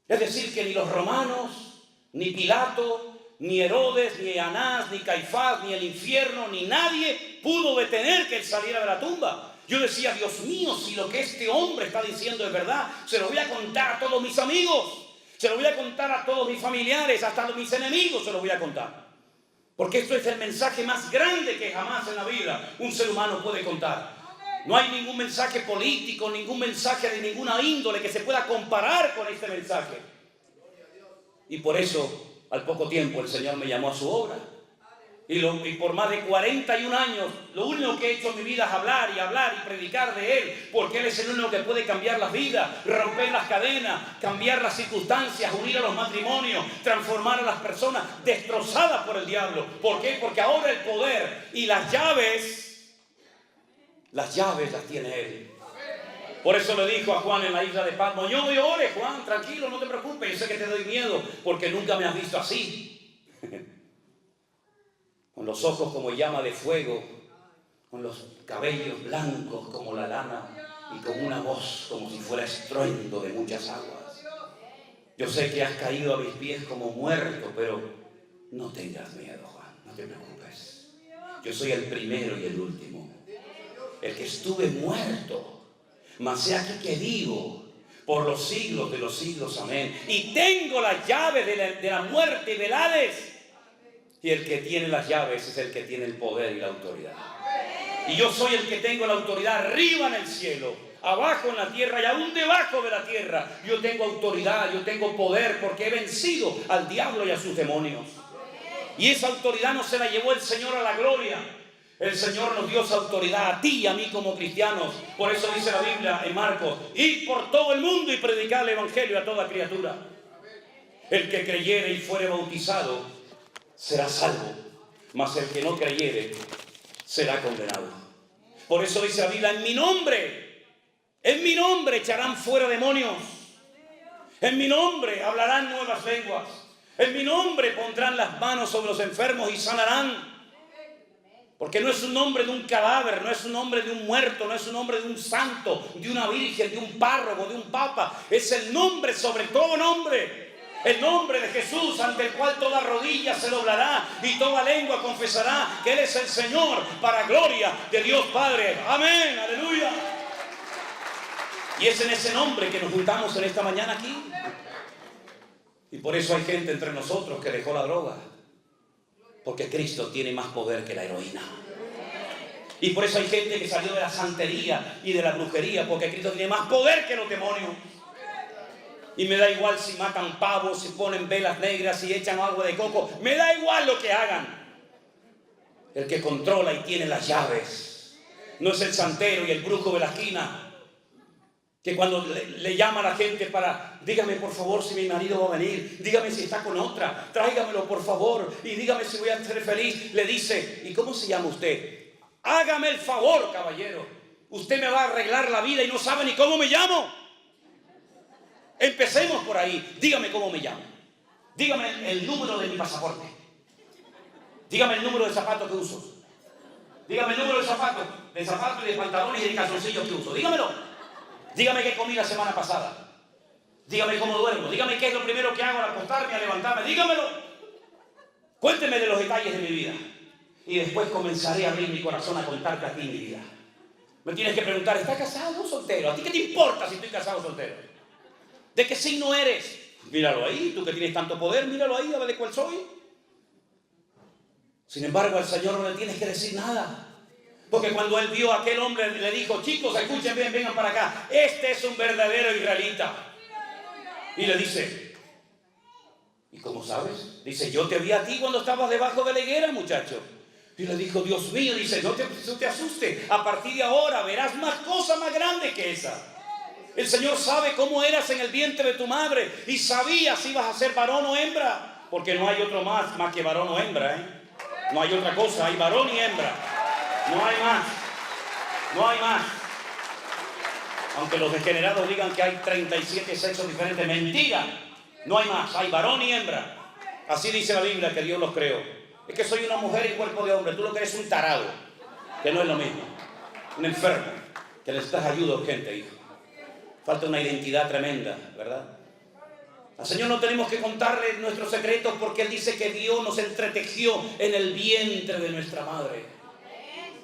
Es decir, que ni los romanos, ni Pilato, ni Herodes, ni Anás, ni Caifás, ni el infierno, ni nadie pudo detener que él saliera de la tumba. Yo decía, Dios mío, si lo que este hombre está diciendo es verdad, se lo voy a contar a todos mis amigos. Se lo voy a contar a todos mis familiares, hasta a mis enemigos se lo voy a contar. Porque esto es el mensaje más grande que jamás en la vida un ser humano puede contar. No hay ningún mensaje político, ningún mensaje de ninguna índole que se pueda comparar con este mensaje. Y por eso, al poco tiempo, el Señor me llamó a su obra. Y por más de 41 años, lo único que he hecho en mi vida es hablar y predicar de Él, porque Él es el único que puede cambiar las vidas, romper las cadenas, cambiar las circunstancias, unir a los matrimonios, transformar a las personas destrozadas por el diablo. ¿Por qué? Porque ahora el poder y las llaves las tiene Él. Por eso le dijo a Juan en la isla de Patmos, no llores, Juan, tranquilo, no te preocupes, yo sé que te doy miedo, porque nunca me has visto así. Con los ojos como llama de fuego, con los cabellos blancos como la lana y con una voz como si fuera estruendo de muchas aguas. Yo sé que has caído a mis pies como muerto, pero no tengas miedo, Juan, no te preocupes. Yo soy el primero y el último, el que estuve muerto, mas he aquí que vivo por los siglos de los siglos, amén. Y tengo las llaves de la muerte y del Hades. Y el que tiene las llaves es el que tiene el poder y la autoridad. Y yo soy el que tengo la autoridad arriba en el cielo, abajo en la tierra y aún debajo de la tierra. Yo tengo autoridad, yo tengo poder porque he vencido al diablo y a sus demonios. Y esa autoridad no se la llevó el Señor a la gloria. El Señor nos dio esa autoridad a ti y a mí como cristianos. Por eso dice la Biblia en Marcos: id por todo el mundo y predicad el evangelio a toda criatura. El que creyere y fuere bautizado será salvo, mas el que no creyere será condenado. Por eso dice la Biblia: en mi nombre echarán fuera demonios, en mi nombre hablarán nuevas lenguas, en mi nombre pondrán las manos sobre los enfermos y sanarán. Porque no es un nombre de un cadáver, no es un nombre de un muerto, no es un nombre de un santo, de una virgen, de un párroco, de un papa. Es el nombre sobre todo nombre. El nombre de Jesús, ante el cual toda rodilla se doblará y toda lengua confesará que Él es el Señor, para gloria de Dios Padre. Amén, aleluya. Y es en ese nombre que nos juntamos en esta mañana aquí. Y por eso hay gente entre nosotros que dejó la droga. Porque Cristo tiene más poder que la heroína. Y por eso hay gente que salió de la santería y de la brujería, porque Cristo tiene más poder que los demonios. Y me da igual si matan pavos, si ponen velas negras, si echan agua de coco. Me da igual lo que hagan. El que controla y tiene las llaves no es el santero y el brujo de la esquina, que cuando le llama a la gente para: dígame por favor si mi marido va a venir, dígame si está con otra, tráigamelo por favor y dígame si voy a ser feliz. Le dice: ¿y cómo se llama usted? Hágame el favor, caballero, usted me va a arreglar la vida y no sabe ni cómo me llamo. Empecemos por ahí. Dígame cómo me llamo, dígame el número de mi pasaporte, dígame el número de zapatos que uso, dígame el número de zapatos y de pantalones y de calzoncillos que uso, dígamelo. Dígame qué comí la semana pasada. Dígame cómo duermo. Dígame qué es lo primero que hago al acostarme, al levantarme. Dígamelo. Cuénteme de los detalles de mi vida. Y después comenzaré a abrir mi corazón a contarte a ti mi vida. Me tienes que preguntar: ¿estás casado o soltero? ¿A ti qué te importa si estoy casado o soltero? ¿De qué signo eres? Míralo ahí. Tú que tienes tanto poder, míralo ahí, a ver de cuál soy. Sin embargo, al Señor no le tienes que decir nada. Porque cuando Él vio a aquel hombre, le dijo: chicos, escuchen bien, vengan para acá. Este es un verdadero israelita. Y le dice: ¿y cómo sabes? Dice: yo te vi a ti cuando estabas debajo de la higuera, muchacho. Y le dijo: Dios mío, dice, no te asustes. A partir de ahora verás más cosas más grandes que esa. El Señor sabe cómo eras en el vientre de tu madre y sabía si ibas a ser varón o hembra. Porque no hay otro más que varón o hembra, ¿eh? No hay otra cosa, hay varón y hembra. No hay más, no hay más. Aunque los degenerados digan que hay 37 sexos diferentes, mentira. No hay más, hay varón y hembra. Así dice la Biblia que Dios los creó. Es que soy una mujer y cuerpo de hombre. Tú lo que eres un tarado, que no es lo mismo. Un enfermo, que necesitas ayuda urgente, hijo. Falta una identidad tremenda, ¿verdad? Al Señor no tenemos que contarle nuestros secretos, porque Él dice que Dios nos entretejió en el vientre de nuestra madre.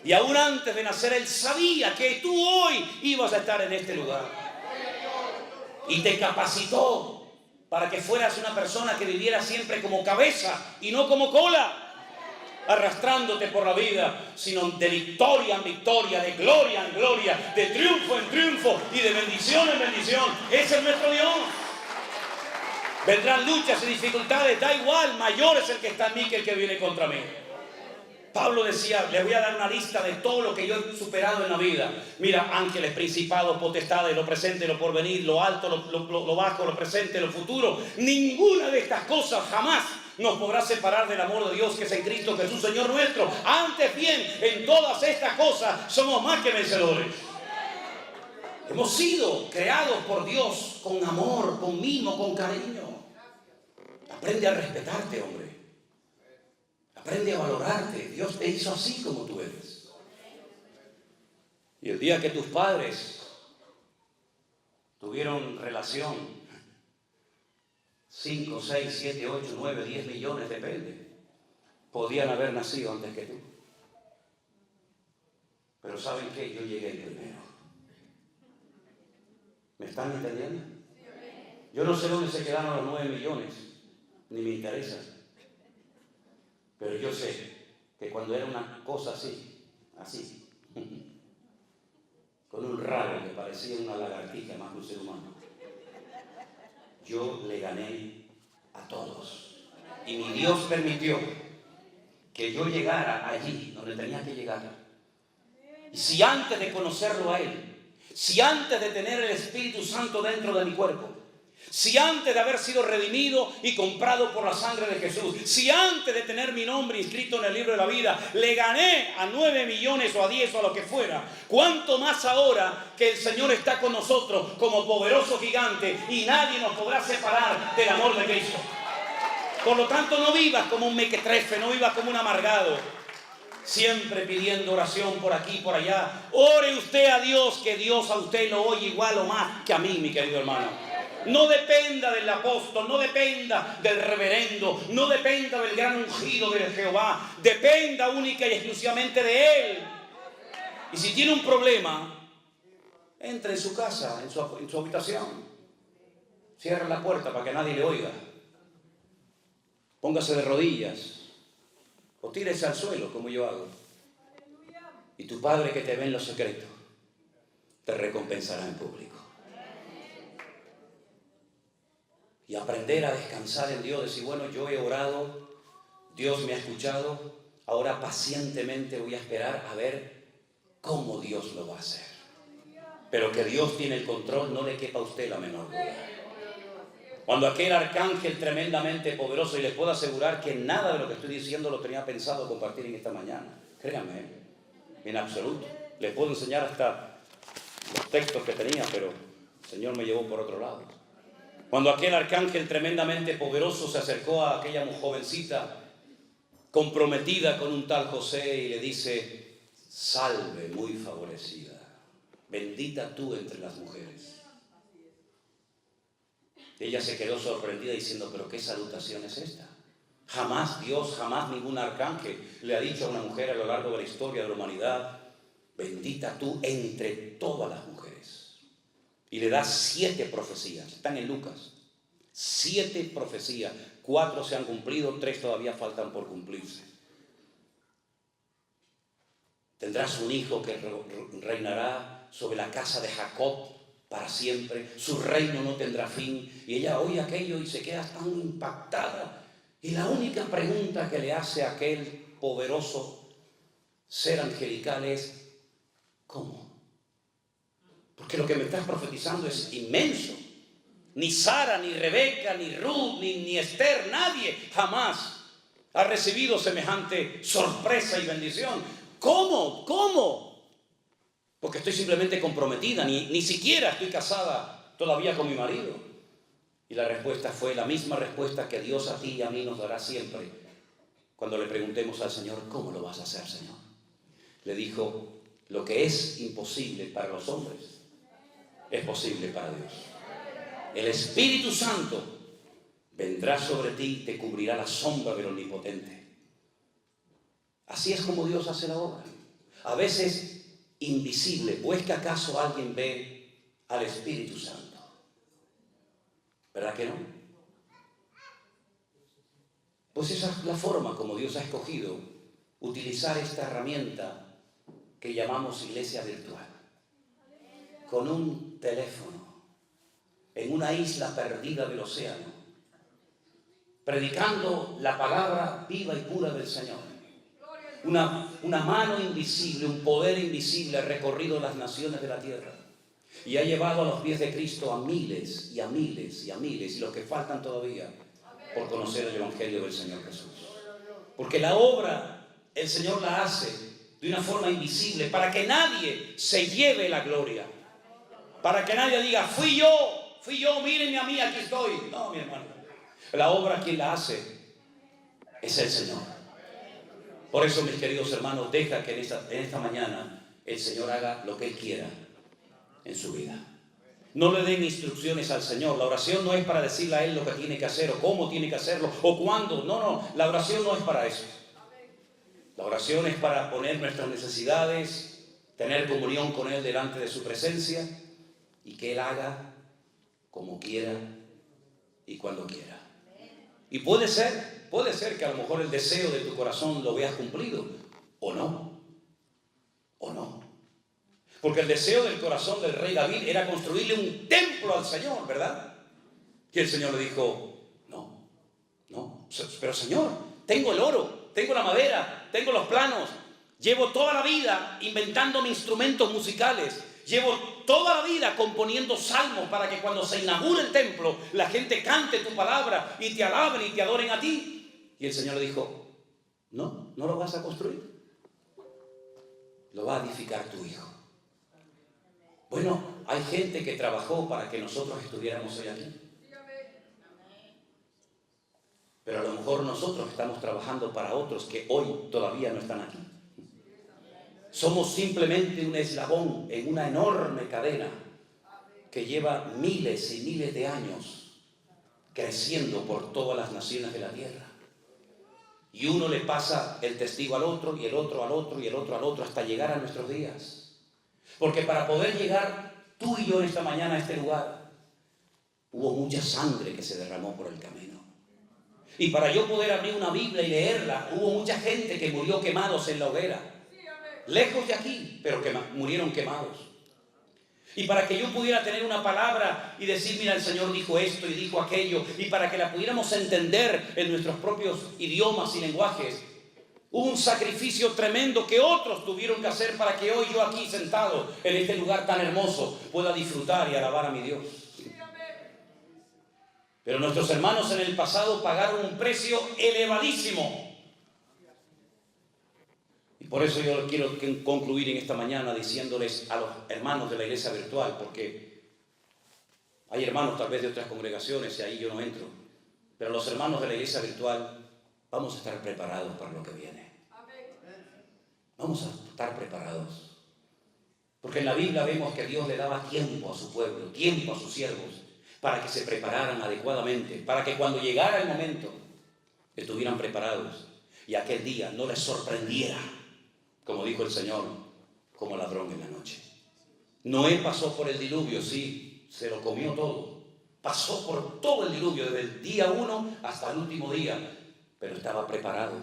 Y aún antes de nacer Él sabía que tú hoy ibas a estar en este lugar. Y te capacitó para que fueras una persona que viviera siempre como cabeza y no como cola, arrastrándote por la vida, sino de victoria en victoria, de gloria en gloria, de triunfo en triunfo y de bendición en bendición. Ese es nuestro Dios. Vendrán luchas y dificultades, da igual, mayor es el que está en mí que el que viene contra mí. Pablo decía: les voy a dar una lista de todo lo que yo he superado en la vida. Mira, ángeles, principados, potestades, lo presente, lo porvenir, lo alto, lo bajo, lo presente, lo futuro. Ninguna de estas cosas jamás nos podrá separar del amor de Dios que es en Cristo Jesús, Señor nuestro. Antes bien, en todas estas cosas somos más que vencedores. Hemos sido creados por Dios con amor, con mimo, con cariño. Aprende a respetarte, hombre. Aprende a valorarte. Dios te hizo así como tú eres. Y el día que tus padres tuvieron relación, 5, 6, 7, 8, 9, 10 millones, depende, podían haber nacido antes que tú. Pero ¿saben qué? Yo llegué primero. ¿Me están entendiendo? Yo no sé dónde se quedaron los 9 millones, ni me interesa. Pero yo sé que cuando era una cosa así, con un rabo que parecía una lagartija más que un ser humano, yo le gané a todos. Y mi Dios permitió que yo llegara allí donde tenía que llegar. Y si antes de conocerlo a Él, si antes de tener el Espíritu Santo dentro de mi cuerpo, si antes de haber sido redimido y comprado por la sangre de Jesús, si antes de tener mi nombre inscrito en el libro de la vida, le gané a 9 millones o a 10 o a lo que fuera, cuánto más ahora que el Señor está con nosotros como poderoso gigante y nadie nos podrá separar del amor de Cristo. Por lo tanto, no vivas como un mequetrefe, no vivas como un amargado, siempre pidiendo oración por aquí y por allá. Ore usted a Dios, que Dios a usted lo oye igual o más que a mí, mi querido hermano. No dependa del apóstol, no dependa del reverendo, no dependa del gran ungido de Jehová. Dependa única y exclusivamente de Él. Y si tiene un problema, entre en su casa, en su habitación. Cierre la puerta para que nadie le oiga. Póngase de rodillas o tírese al suelo como yo hago. Y tu Padre que te ve en lo secreto te recompensará en público. Y aprender a descansar en Dios, decir, bueno, yo he orado, Dios me ha escuchado, ahora pacientemente voy a esperar a ver cómo Dios lo va a hacer. Pero que Dios tiene el control, no le quepa a usted la menor duda. Cuando aquel arcángel tremendamente poderoso, y les puedo asegurar que nada de lo que estoy diciendo lo tenía pensado compartir en esta mañana, créanme, en absoluto. Les puedo enseñar hasta los textos que tenía, pero el Señor me llevó por otro lado. Cuando aquel arcángel tremendamente poderoso se acercó a aquella jovencita comprometida con un tal José y le dice, salve muy favorecida, bendita tú entre las mujeres. Ella se quedó sorprendida diciendo, pero ¿qué salutación es esta? Jamás Dios, jamás ningún arcángel le ha dicho a una mujer a lo largo de la historia de la humanidad, bendita tú entre todas las mujeres. Y le da 7 profecías, están en Lucas. 7 profecías, 4 se han cumplido, 3 todavía faltan por cumplirse. Tendrás un hijo que reinará sobre la casa de Jacob para siempre, su reino no tendrá fin. Y ella oye aquello y se queda tan impactada. Y la única pregunta que le hace a aquel poderoso ser angelical es, ¿cómo? Porque lo que me estás profetizando es inmenso. Ni Sara, ni Rebeca, ni Ruth, ni Esther, nadie jamás ha recibido semejante sorpresa y bendición. ¿Cómo? ¿Cómo? Porque estoy simplemente comprometida, ni siquiera estoy casada todavía con mi marido. Y la respuesta fue la misma respuesta que Dios a ti y a mí nos dará siempre cuando le preguntemos al Señor, ¿cómo lo vas a hacer, Señor? Le dijo, lo que es imposible para los hombres es posible para Dios. El Espíritu Santo vendrá sobre ti y te cubrirá la sombra del Omnipotente. Así es como Dios hace la obra. A veces invisible, ¿o es que acaso alguien ve al Espíritu Santo? ¿Verdad que no? Pues esa es la forma como Dios ha escogido utilizar esta herramienta que llamamos iglesia virtual. Con un teléfono, en una isla perdida del océano, predicando la palabra viva y pura del Señor. Una mano invisible, un poder invisible ha recorrido las naciones de la tierra y ha llevado a los pies de Cristo a miles y a miles y a miles, y los que faltan todavía por conocer el Evangelio del Señor Jesús. Porque la obra el Señor la hace de una forma invisible para que nadie se lleve la gloria, para que nadie diga, fui yo, mírenme a mí, aquí estoy. No, mi hermano, la obra quien la hace es el Señor. Por eso, mis queridos hermanos, deja que en esta mañana el Señor haga lo que Él quiera en su vida. No le den instrucciones al Señor. La oración no es para decirle a Él lo que tiene que hacer o cómo tiene que hacerlo o cuándo. No, la oración no es para eso. La oración es para poner nuestras necesidades, tener comunión con Él delante de su presencia y que Él haga como quiera y cuando quiera. Y puede ser que a lo mejor el deseo de tu corazón lo veas cumplido o no. Porque el deseo del corazón del rey David era construirle un templo al Señor, ¿verdad? Y el Señor le dijo, no, pero Señor, tengo el oro, tengo la madera, tengo los planos, llevo toda la vida inventándome instrumentos musicales, llevo toda la vida componiendo salmos para que cuando se inaugure el templo, la gente cante tu palabra y te alaben y te adoren a ti. Y el Señor le dijo, no lo vas a construir, lo va a edificar tu hijo. Bueno, hay gente que trabajó para que nosotros estuviéramos hoy aquí. Pero a lo mejor nosotros estamos trabajando para otros que hoy todavía no están aquí. Somos simplemente un eslabón en una enorme cadena que lleva miles y miles de años creciendo por todas las naciones de la tierra. Y uno le pasa el testigo al otro, y el otro al otro, y el otro al otro, hasta llegar a nuestros días. Porque para poder llegar tú y yo esta mañana a este lugar, hubo mucha sangre que se derramó por el camino. Y para yo poder abrir una Biblia y leerla, hubo mucha gente que murió quemados en la hoguera. Lejos de aquí, pero murieron quemados. Y para que yo pudiera tener una palabra y decir, mira, el Señor dijo esto y dijo aquello, y para que la pudiéramos entender en nuestros propios idiomas y lenguajes, hubo un sacrificio tremendo que otros tuvieron que hacer para que hoy yo aquí sentado en este lugar tan hermoso pueda disfrutar y alabar a mi Dios. Pero nuestros hermanos en el pasado pagaron un precio elevadísimo. Y por eso yo quiero concluir en esta mañana diciéndoles a los hermanos de la iglesia virtual, porque hay hermanos tal vez de otras congregaciones y ahí yo no entro, pero los hermanos de la iglesia virtual vamos a estar preparados para lo que viene. Vamos a estar preparados. Porque en la Biblia vemos que Dios le daba tiempo a su pueblo, tiempo a sus siervos, para que se prepararan adecuadamente, para que cuando llegara el momento estuvieran preparados y aquel día no les sorprendiera, como dijo el Señor, como ladrón en la noche. Noé pasó por el diluvio, sí, se lo comió todo. Pasó por todo el diluvio, desde el día 1 hasta el último día, pero estaba preparado.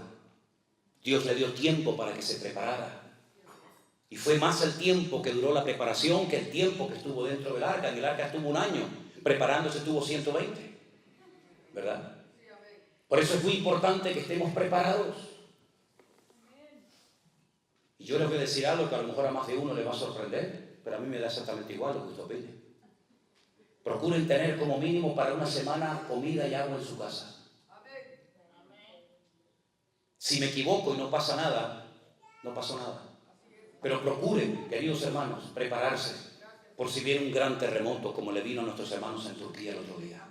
Dios le dio tiempo para que se preparara. Y fue más el tiempo que duró la preparación que el tiempo que estuvo dentro del arca. En el arca estuvo 1 año, preparándose estuvo 120, ¿verdad? Por eso es muy importante que estemos preparados. Y yo les voy a decir algo que a lo mejor a más de uno le va a sorprender, pero a mí me da exactamente igual lo que usted opine. Procuren tener como mínimo para una semana comida y agua en su casa. Si me equivoco y no pasa nada, no pasó nada. Pero procuren, queridos hermanos, prepararse por si viene un gran terremoto como le vino a nuestros hermanos en Turquía el otro día.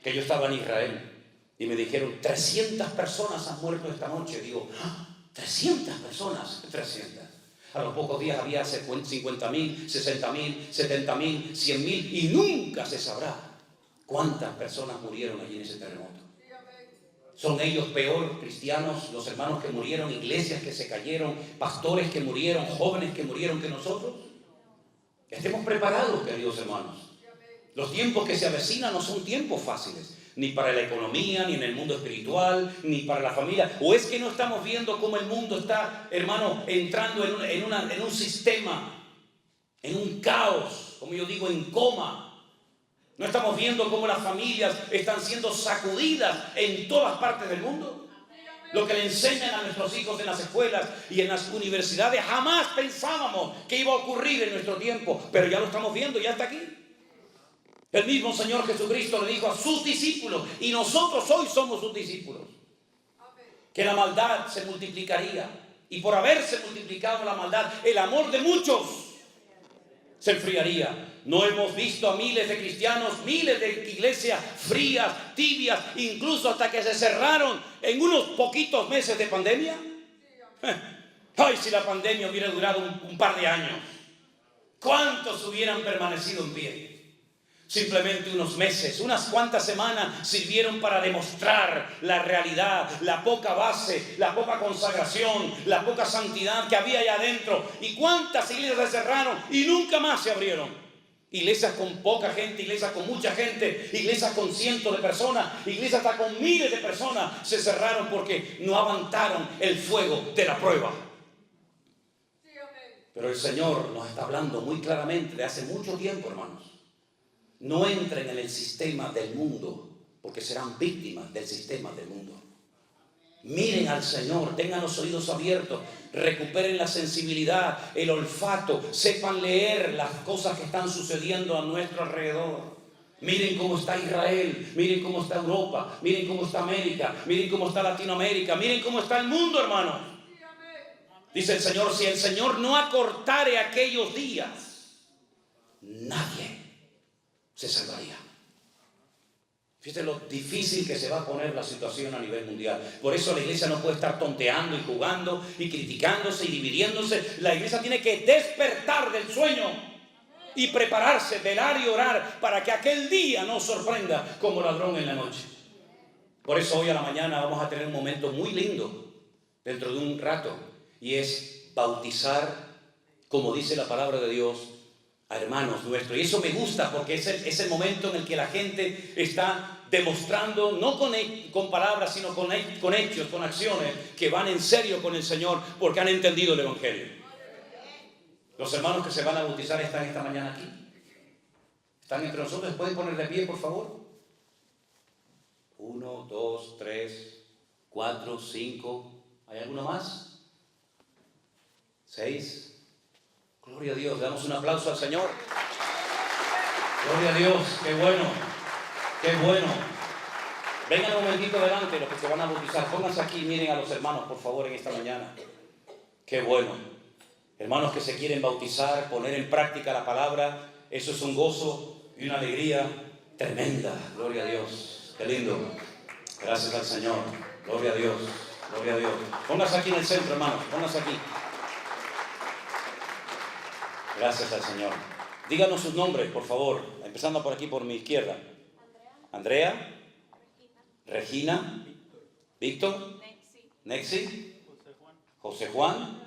Que yo estaba en Israel y me dijeron, 300 personas han muerto esta noche. Digo, 300 personas, 300. A los pocos días había 50.000, 60.000, 70.000, 100.000 y nunca se sabrá cuántas personas murieron allí en ese terremoto. ¿Son ellos peor, cristianos, los hermanos que murieron, iglesias que se cayeron, pastores que murieron, jóvenes que murieron que nosotros? Estemos preparados, queridos hermanos. Los tiempos que se avecinan no son tiempos fáciles, ni para la economía, ni en el mundo espiritual, ni para la familia. ¿O es que no estamos viendo cómo el mundo está, hermano, entrando en un sistema, en un caos, como yo digo, en coma? ¿No estamos viendo cómo las familias están siendo sacudidas en todas partes del mundo? Lo que le enseñan a nuestros hijos en las escuelas y en las universidades, jamás pensábamos que iba a ocurrir en nuestro tiempo, pero ya lo estamos viendo, ya está aquí. El mismo Señor Jesucristo le dijo a sus discípulos, y nosotros hoy somos sus discípulos, que la maldad se multiplicaría, y por haberse multiplicado la maldad, el amor de muchos se enfriaría. ¿No hemos visto a miles de cristianos, miles de iglesias frías, tibias, incluso hasta que se cerraron en unos poquitos meses de pandemia? Ay, si la pandemia hubiera durado un par de años, ¿cuántos hubieran permanecido en pie? Simplemente unos meses, unas cuantas semanas sirvieron para demostrar la realidad, la poca base, la poca consagración, la poca santidad que había allá adentro. ¿Y cuántas iglesias se cerraron y nunca más se abrieron? Iglesias con poca gente, iglesias con mucha gente, iglesias con cientos de personas, iglesias hasta con miles de personas se cerraron porque no aguantaron el fuego de la prueba. Pero el Señor nos está hablando muy claramente de hace mucho tiempo, hermanos. No entren en el sistema del mundo, porque serán víctimas del sistema del mundo. Miren al Señor, tengan los oídos abiertos, recuperen la sensibilidad, el olfato, sepan leer las cosas que están sucediendo a nuestro alrededor. Miren cómo está Israel, miren cómo está Europa, miren cómo está América, miren cómo está Latinoamérica, miren cómo está el mundo, hermanos. Dice el Señor, si el Señor no acortare aquellos días, nadie se salvaría. Fíjate lo difícil que se va a poner la situación a nivel mundial. Por eso la iglesia no puede estar tonteando y jugando y criticándose y dividiéndose. La iglesia tiene que despertar del sueño y prepararse, velar y orar para que aquel día nos sorprenda como ladrón en la noche. Por eso hoy a la mañana vamos a tener un momento muy lindo dentro de un rato, y es bautizar, como dice la palabra de Dios, a hermanos nuestros. Y eso me gusta porque es el momento en el que la gente está demostrando, no con palabras, sino con hechos, con acciones, que van en serio con el Señor porque han entendido el Evangelio. Los hermanos que se van a bautizar están esta mañana aquí. Están entre nosotros. ¿Pueden poner de pie, por favor? 1, 2, 3, 4, 5. ¿Hay alguno más? 6. Gloria a Dios, damos un aplauso al Señor. Gloria a Dios, qué bueno, qué bueno. Vengan un momentito adelante los que se van a bautizar. Pónganse aquí, miren a los hermanos, por favor, en esta mañana. Qué bueno. Hermanos que se quieren bautizar, poner en práctica la palabra, eso es un gozo y una alegría tremenda. Gloria a Dios, qué lindo. Gracias al Señor, gloria a Dios, gloria a Dios. Pónganse aquí en el centro, hermanos, pónganse aquí. Gracias al Señor. Díganos sus nombres, por favor. Empezando por aquí, por mi izquierda. Andrea. Regina. Víctor. Nexi. José Juan.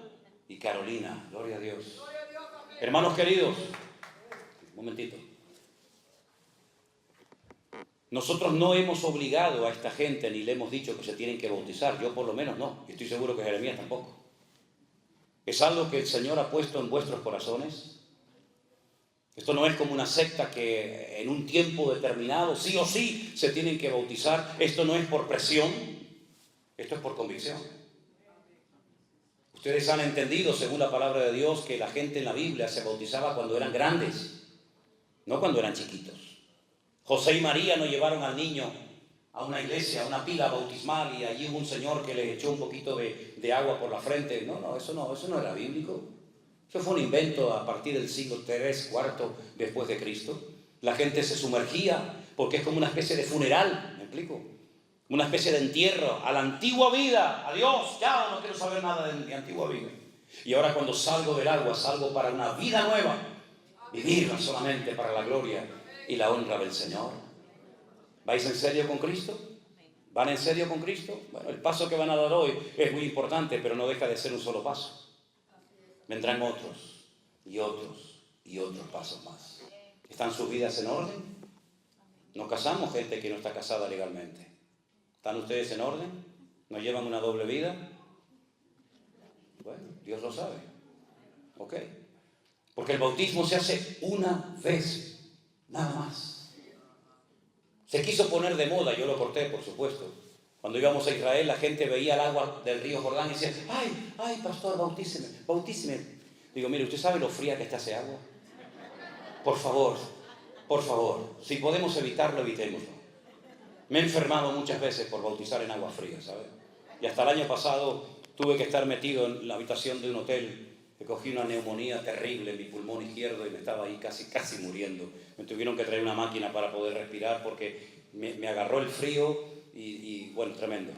Y Carolina. Gloria a Dios. Hermanos queridos. Un momentito. Nosotros no hemos obligado a esta gente ni le hemos dicho que se tienen que bautizar. Yo por lo menos no. Y estoy seguro que Jeremías tampoco. Es algo que el Señor ha puesto en vuestros corazones. Esto no es como una secta que en un tiempo determinado, sí o sí, se tienen que bautizar. Esto no es por presión, esto es por convicción. Ustedes han entendido, según la palabra de Dios, que la gente en la Biblia se bautizaba cuando eran grandes, no cuando eran chiquitos. José y María no llevaron al niño a una iglesia, a una pila bautismal, y allí hubo un señor que les echó un poquito de agua por la frente. No, eso no era bíblico. Eso fue un invento a partir del siglo III, IV después de Cristo. La gente se sumergía porque es como una especie de funeral, ¿me explico? Una especie de entierro a la antigua vida. Adiós, ya no quiero saber nada de mi antigua vida. Y ahora cuando salgo del agua, salgo para una vida nueva, vivirla solamente para la gloria y la honra del Señor. ¿Vais en serio con Cristo? ¿Van en serio con Cristo? Bueno, el paso que van a dar hoy es muy importante, pero no deja de ser un solo paso. Vendrán otros y otros y otros pasos más. ¿Están sus vidas en orden? ¿No casamos gente que no está casada legalmente? ¿Están ustedes en orden? ¿No llevan una doble vida? Bueno, Dios lo sabe. ¿Ok? Porque el bautismo se hace una vez, nada más. Se quiso poner de moda, yo lo corté, por supuesto. Cuando íbamos a Israel, la gente veía el agua del río Jordán y decía, ay, pastor, bautíceme. Digo, mire, ¿usted sabe lo fría que está ese agua? Por favor, si podemos evitarlo, evitémoslo. Me he enfermado muchas veces por bautizar en agua fría, ¿sabe? Y hasta el año pasado tuve que estar metido en la habitación de un hotel. Me cogí una neumonía terrible en mi pulmón izquierdo y me estaba ahí casi muriendo. Me tuvieron que traer una máquina para poder respirar porque me agarró el frío y bueno, tremendo.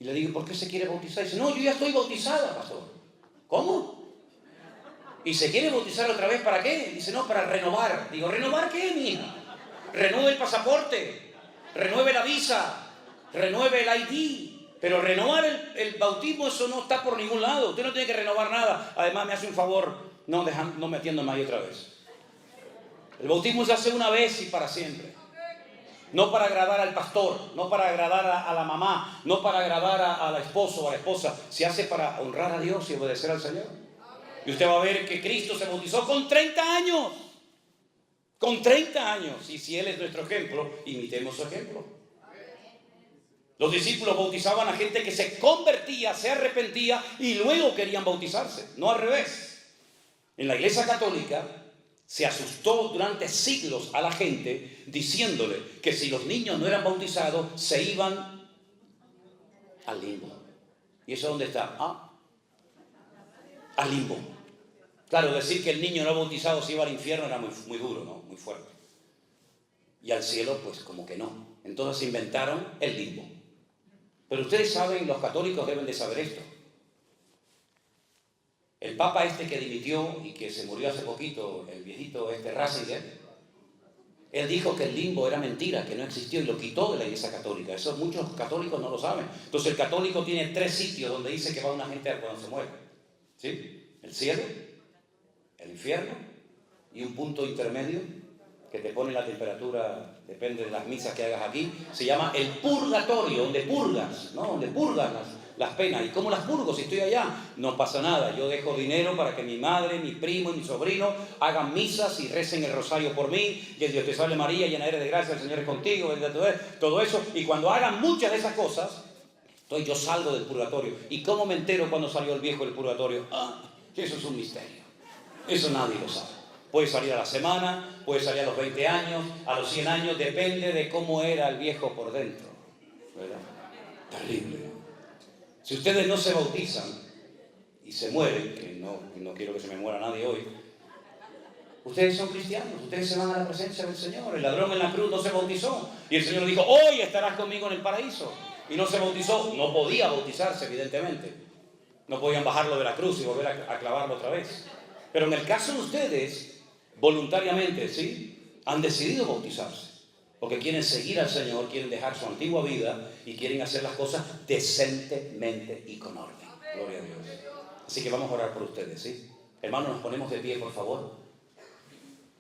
Y le digo, ¿por qué se quiere bautizar? Y dice, no, yo ya estoy bautizada, pastor. ¿Cómo? ¿Y se quiere bautizar otra vez para qué? Dice, no, para renovar. Digo, ¿renovar qué, mija? Renueve el pasaporte, renueve la visa, renueve el ID. Pero renovar el bautismo, eso no está por ningún lado. Usted no tiene que renovar nada. Además, me hace un favor, no metiéndome ahí otra vez. El bautismo se hace una vez y para siempre. No para agradar al pastor, no para agradar a la mamá, no para agradar al esposo o a la esposa. Se hace para honrar a Dios y obedecer al Señor. Y usted va a ver que Cristo se bautizó con 30 años. Con 30 años. Y si Él es nuestro ejemplo, imitemos su ejemplo. Los discípulos bautizaban a gente que se convertía, se arrepentía y luego querían bautizarse. No al revés. En la Iglesia Católica se asustó durante siglos a la gente diciéndole que si los niños no eran bautizados se iban al limbo. ¿Y eso dónde está? Al limbo. Claro, decir que el niño no bautizado se iba al infierno era muy duro, ¿no? Muy fuerte. Y al cielo, pues como que no. Entonces inventaron el limbo. Pero ustedes saben, los católicos deben de saber esto. El papa que dimitió y que se murió hace poquito, el viejito Ratzinger, él dijo que el limbo era mentira, que no existió y lo quitó de la Iglesia Católica. Eso muchos católicos no lo saben. Entonces el católico tiene 3 sitios donde dice que va una gente cuando se muere. ¿Sí? El cielo, el infierno y un punto intermedio que te pone la temperatura, depende de las misas que hagas aquí, se llama el purgatorio, donde purgas, ¿no? Donde purgas las penas. ¿Y cómo las purgo si estoy allá? No pasa nada, yo dejo dinero para que mi madre, mi primo y mi sobrino hagan misas y recen el rosario por mí, y el Dios te salve María, llena eres de gracia, el Señor es contigo, todo eso, y cuando hagan muchas de esas cosas, entonces yo salgo del purgatorio. ¿Y cómo me entero cuando salió el viejo del purgatorio? Eso es un misterio, eso nadie lo sabe. Puede salir a la semana, puede salir a los 20 años, a los 100 años, depende de cómo era el viejo por dentro, ¿verdad? Terrible, ¿no? Si ustedes no se bautizan y se mueren, que no quiero que se me muera nadie hoy, ustedes son cristianos, ustedes se van a la presencia del Señor. El ladrón en la cruz no se bautizó y el Señor dijo, hoy estarás conmigo en el paraíso. Y no se bautizó, no podía bautizarse evidentemente. No podían bajarlo de la cruz y volver a clavarlo otra vez. Pero en el caso de ustedes, voluntariamente, ¿sí? Han decidido bautizarse. Porque quieren seguir al Señor, quieren dejar su antigua vida y quieren hacer las cosas decentemente y con orden. Gloria a Dios. Así que vamos a orar por ustedes, ¿sí? Hermanos, nos ponemos de pie, por favor.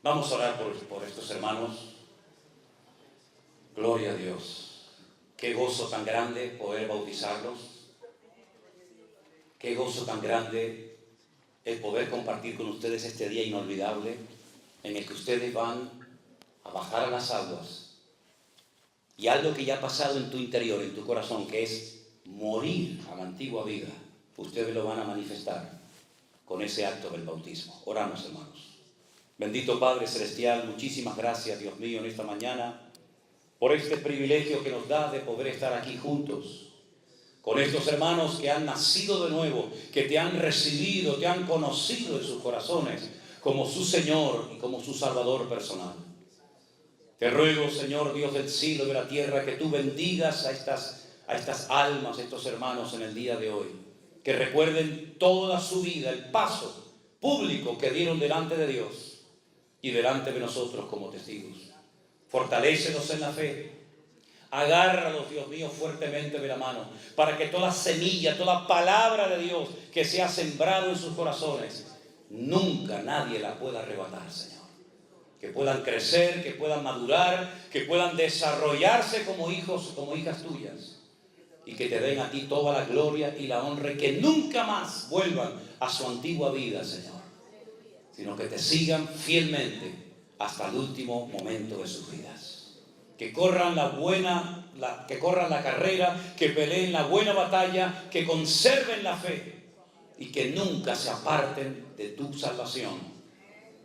Vamos a orar por estos hermanos. Gloria a Dios. Qué gozo tan grande poder bautizarlos. Qué gozo tan grande el poder compartir con ustedes este día inolvidable en el que ustedes van a bajar a las aguas. Y algo que ya ha pasado en tu interior, en tu corazón, que es morir a la antigua vida, ustedes lo van a manifestar con ese acto del bautismo. Oramos, hermanos. Bendito Padre Celestial, muchísimas gracias, Dios mío, en esta mañana, por este privilegio que nos da de poder estar aquí juntos, con estos hermanos que han nacido de nuevo, que te han recibido, te han conocido en sus corazones como su Señor y como su Salvador personal. Te ruego, Señor Dios del cielo y de la tierra, que tú bendigas a estas almas, a estos hermanos en el día de hoy. Que recuerden toda su vida, el paso público que dieron delante de Dios y delante de nosotros como testigos. Fortalécelos en la fe. Agárralos, Dios mío, fuertemente de la mano, para que toda semilla, toda palabra de Dios que se ha sembrado en sus corazones, nunca nadie la pueda arrebatar, Señor. Que puedan crecer, que puedan madurar, que puedan desarrollarse como hijos, como hijas tuyas. Y que te den a ti toda la gloria y la honra y que nunca más vuelvan a su antigua vida, Señor. Sino que te sigan fielmente hasta el último momento de sus vidas. Que corran que corran la carrera, que peleen la buena batalla, que conserven la fe y que nunca se aparten de tu salvación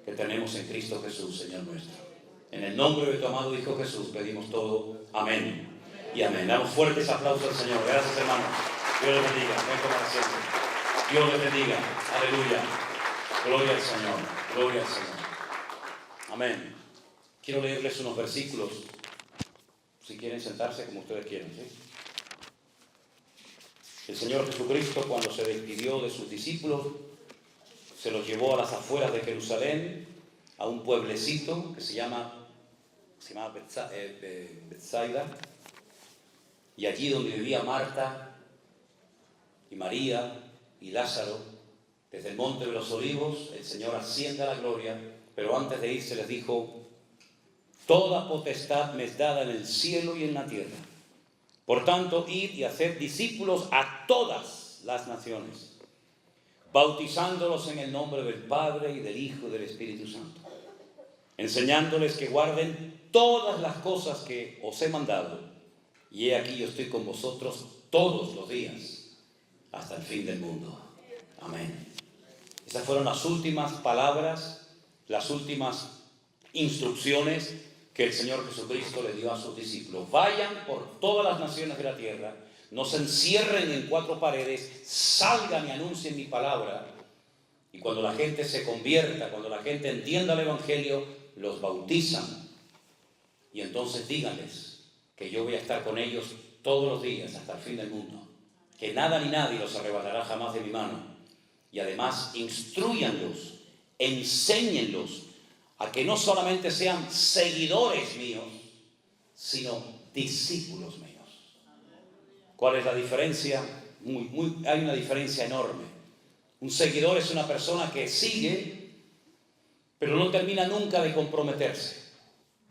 que tenemos en Cristo Jesús, Señor nuestro. En el nombre de tu amado Hijo Jesús pedimos todo. Amén y amén. Damos fuertes aplausos al Señor. Gracias, hermanos. Dios les bendiga. Ven tomar asiento. Dios les bendiga. Aleluya. Gloria al Señor. Gloria al Señor. Amén. Quiero leerles unos versículos. Si quieren sentarse como ustedes quieren, ¿sí? El Señor Jesucristo, cuando se despidió de sus discípulos, se los llevó a las afueras de Jerusalén, a un pueblecito que se llama Betsaida, y allí donde vivía Marta y María y Lázaro, desde el Monte de los Olivos, el Señor asciende a la gloria, pero antes de irse les dijo: toda potestad me es dada en el cielo y en la tierra. Por tanto, id y haced discípulos a todas las naciones, bautizándolos en el nombre del Padre y del Hijo y del Espíritu Santo, enseñándoles que guarden todas las cosas que os he mandado. Y he aquí, yo estoy con vosotros todos los días, hasta el fin del mundo. Amén. Esas fueron las últimas palabras, las últimas instrucciones que el Señor Jesucristo le dio a sus discípulos. Vayan por todas las naciones de la tierra, no se encierren en cuatro paredes, salgan y anuncien mi palabra. Y cuando la gente se convierta, cuando la gente entienda el Evangelio, los bautizan. Y entonces díganles que yo voy a estar con ellos todos los días hasta el fin del mundo, que nada ni nadie los arrebatará jamás de mi mano. Y además instrúyanlos, enséñenlos a que no solamente sean seguidores míos, sino discípulos míos. ¿Cuál es la diferencia? Hay una diferencia enorme. Un seguidor es una persona que sigue, pero no termina nunca de comprometerse.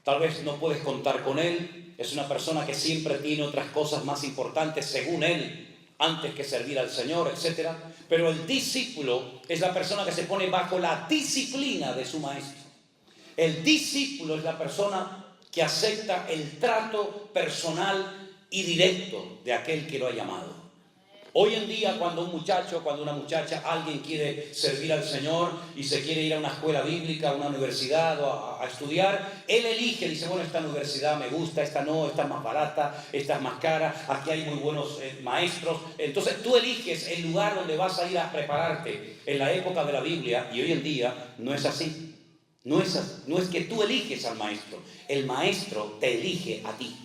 Tal vez no puedes contar con él. Es una persona que siempre tiene otras cosas más importantes según él, antes que servir al Señor, etc. Pero el discípulo es la persona que se pone bajo la disciplina de su maestro. El discípulo es la persona que acepta el trato personal y directo de aquel que lo ha llamado. Hoy en día, cuando un muchacho, cuando una muchacha, alguien quiere servir al Señor y se quiere ir a una escuela bíblica, a una universidad o a estudiar, él elige, dice: bueno, esta universidad me gusta, esta no, esta es más barata, esta es más cara, aquí hay muy buenos maestros. Entonces tú eliges el lugar donde vas a ir a prepararte. En la época de la Biblia, y hoy en día, no es así. No es que tú eliges al maestro, el maestro te elige a ti.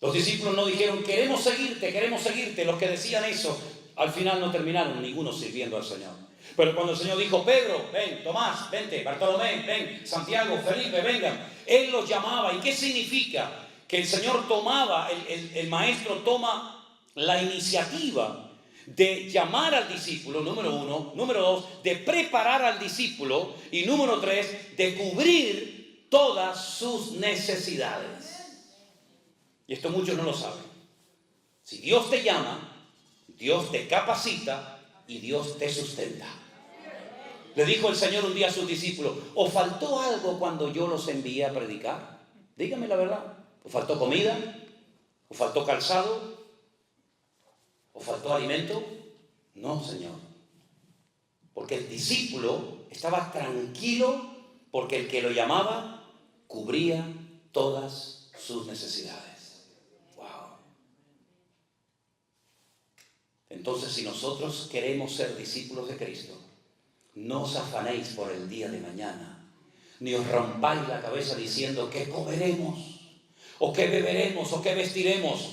Los discípulos no dijeron: queremos seguirte. Los que decían eso, al final no terminaron ninguno sirviendo al Señor. Pero cuando el Señor dijo: Pedro, ven, Tomás, vente, Bartolomé, ven, Santiago, Felipe, vengan, Él los llamaba. ¿Y qué significa? Que el Señor tomaba, el maestro toma la iniciativa de llamar al discípulo, número uno. Número dos, de preparar al discípulo. Y número tres, de cubrir todas sus necesidades. Y esto muchos no lo saben. Si Dios te llama, Dios te capacita y Dios te sustenta. Le dijo el Señor un día a sus discípulos: ¿os faltó algo cuando yo los envié a predicar? Díganme la verdad. ¿Os faltó comida? ¿Os faltó calzado? ¿os faltó alimento? No, Señor. Porque el discípulo estaba tranquilo porque el que lo llamaba cubría todas sus necesidades. Wow. Entonces, si nosotros queremos ser discípulos de Cristo, no os afanéis por el día de mañana, ni os rompáis la cabeza diciendo qué comeremos, o qué beberemos, o qué vestiremos,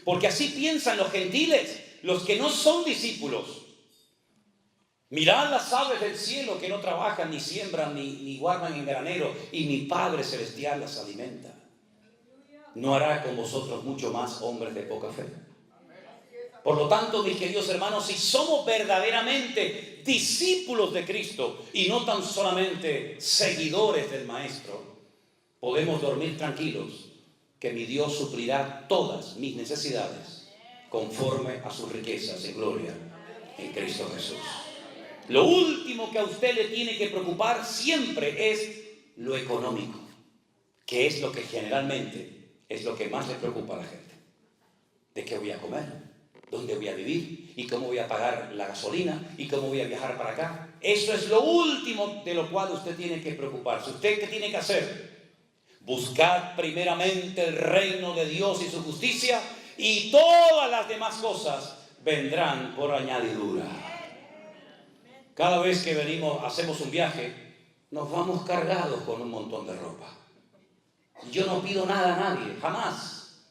porque así piensan los gentiles, los que no son discípulos. Mirad las aves del cielo que no trabajan, ni siembran, ni guardan en granero, y mi Padre Celestial las alimenta. ¿No hará con vosotros mucho más, hombres de poca fe? Por lo tanto, mis queridos hermanos, si somos verdaderamente discípulos de Cristo y no tan solamente seguidores del Maestro, podemos dormir tranquilos que mi Dios suplirá todas mis necesidades conforme a sus riquezas en gloria en Cristo Jesús. Lo último que a usted le tiene que preocupar siempre es lo económico, que es lo que generalmente es lo que más le preocupa a la gente. ¿De qué voy a comer? ¿Dónde voy a vivir? ¿Y cómo voy a pagar la gasolina? ¿Y cómo voy a viajar para acá? Eso es lo último de lo cual usted tiene que preocuparse. ¿Usted qué tiene que hacer? Buscad primeramente el reino de Dios y su justicia, y todas las demás cosas vendrán por añadidura. Cada vez que venimos, hacemos un viaje, nos vamos cargados con un montón de ropa. Yo no pido nada a nadie, jamás.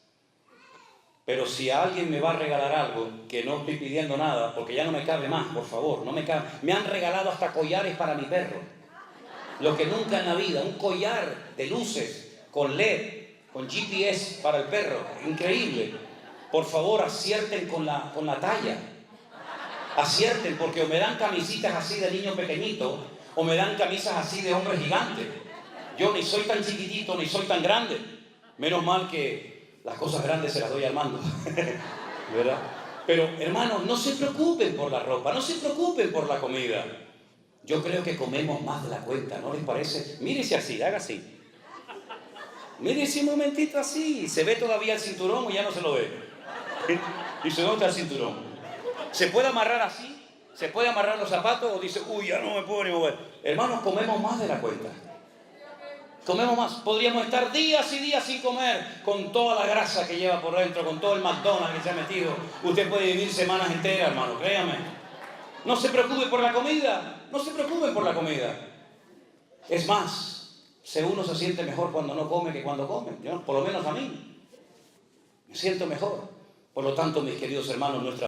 Pero si a alguien me va a regalar algo, que no estoy pidiendo nada, porque ya no me cabe más, por favor, no me cabe. Me han regalado hasta collares para mi perro. Lo que nunca en la vida, un collar de luces con LED, con GPS para el perro, increíble. Por favor, acierten con la talla. Acierten, porque o me dan camisitas así de niño pequeñito, o me dan camisas así de hombre gigante. Yo ni soy tan chiquitito, ni soy tan grande. Menos mal que las cosas grandes se las doy al mando. ¿Verdad? Pero, hermanos, no se preocupen por la ropa, no se preocupen por la comida. Yo creo que comemos más de la cuenta, ¿no les parece? Mírese así, haga así. Mírese un momentito así. ¿Se ve todavía el cinturón o ya no se lo ve? ¿Y se nota el cinturón? ¿Se puede amarrar así? ¿Se puede amarrar los zapatos? O dice, uy, ya no me puedo ni mover. Hermanos, comemos más de la cuenta. Comemos más. Podríamos estar días y días sin comer, con toda la grasa que lleva por dentro, con todo el McDonald's que se ha metido. Usted puede vivir semanas enteras, hermano, créame. No se preocupe por la comida. No se preocupe por la comida. Es más, uno se siente mejor cuando no come que cuando come. Yo, por lo menos a mí. Me siento mejor. Por lo tanto, mis queridos hermanos, nuestra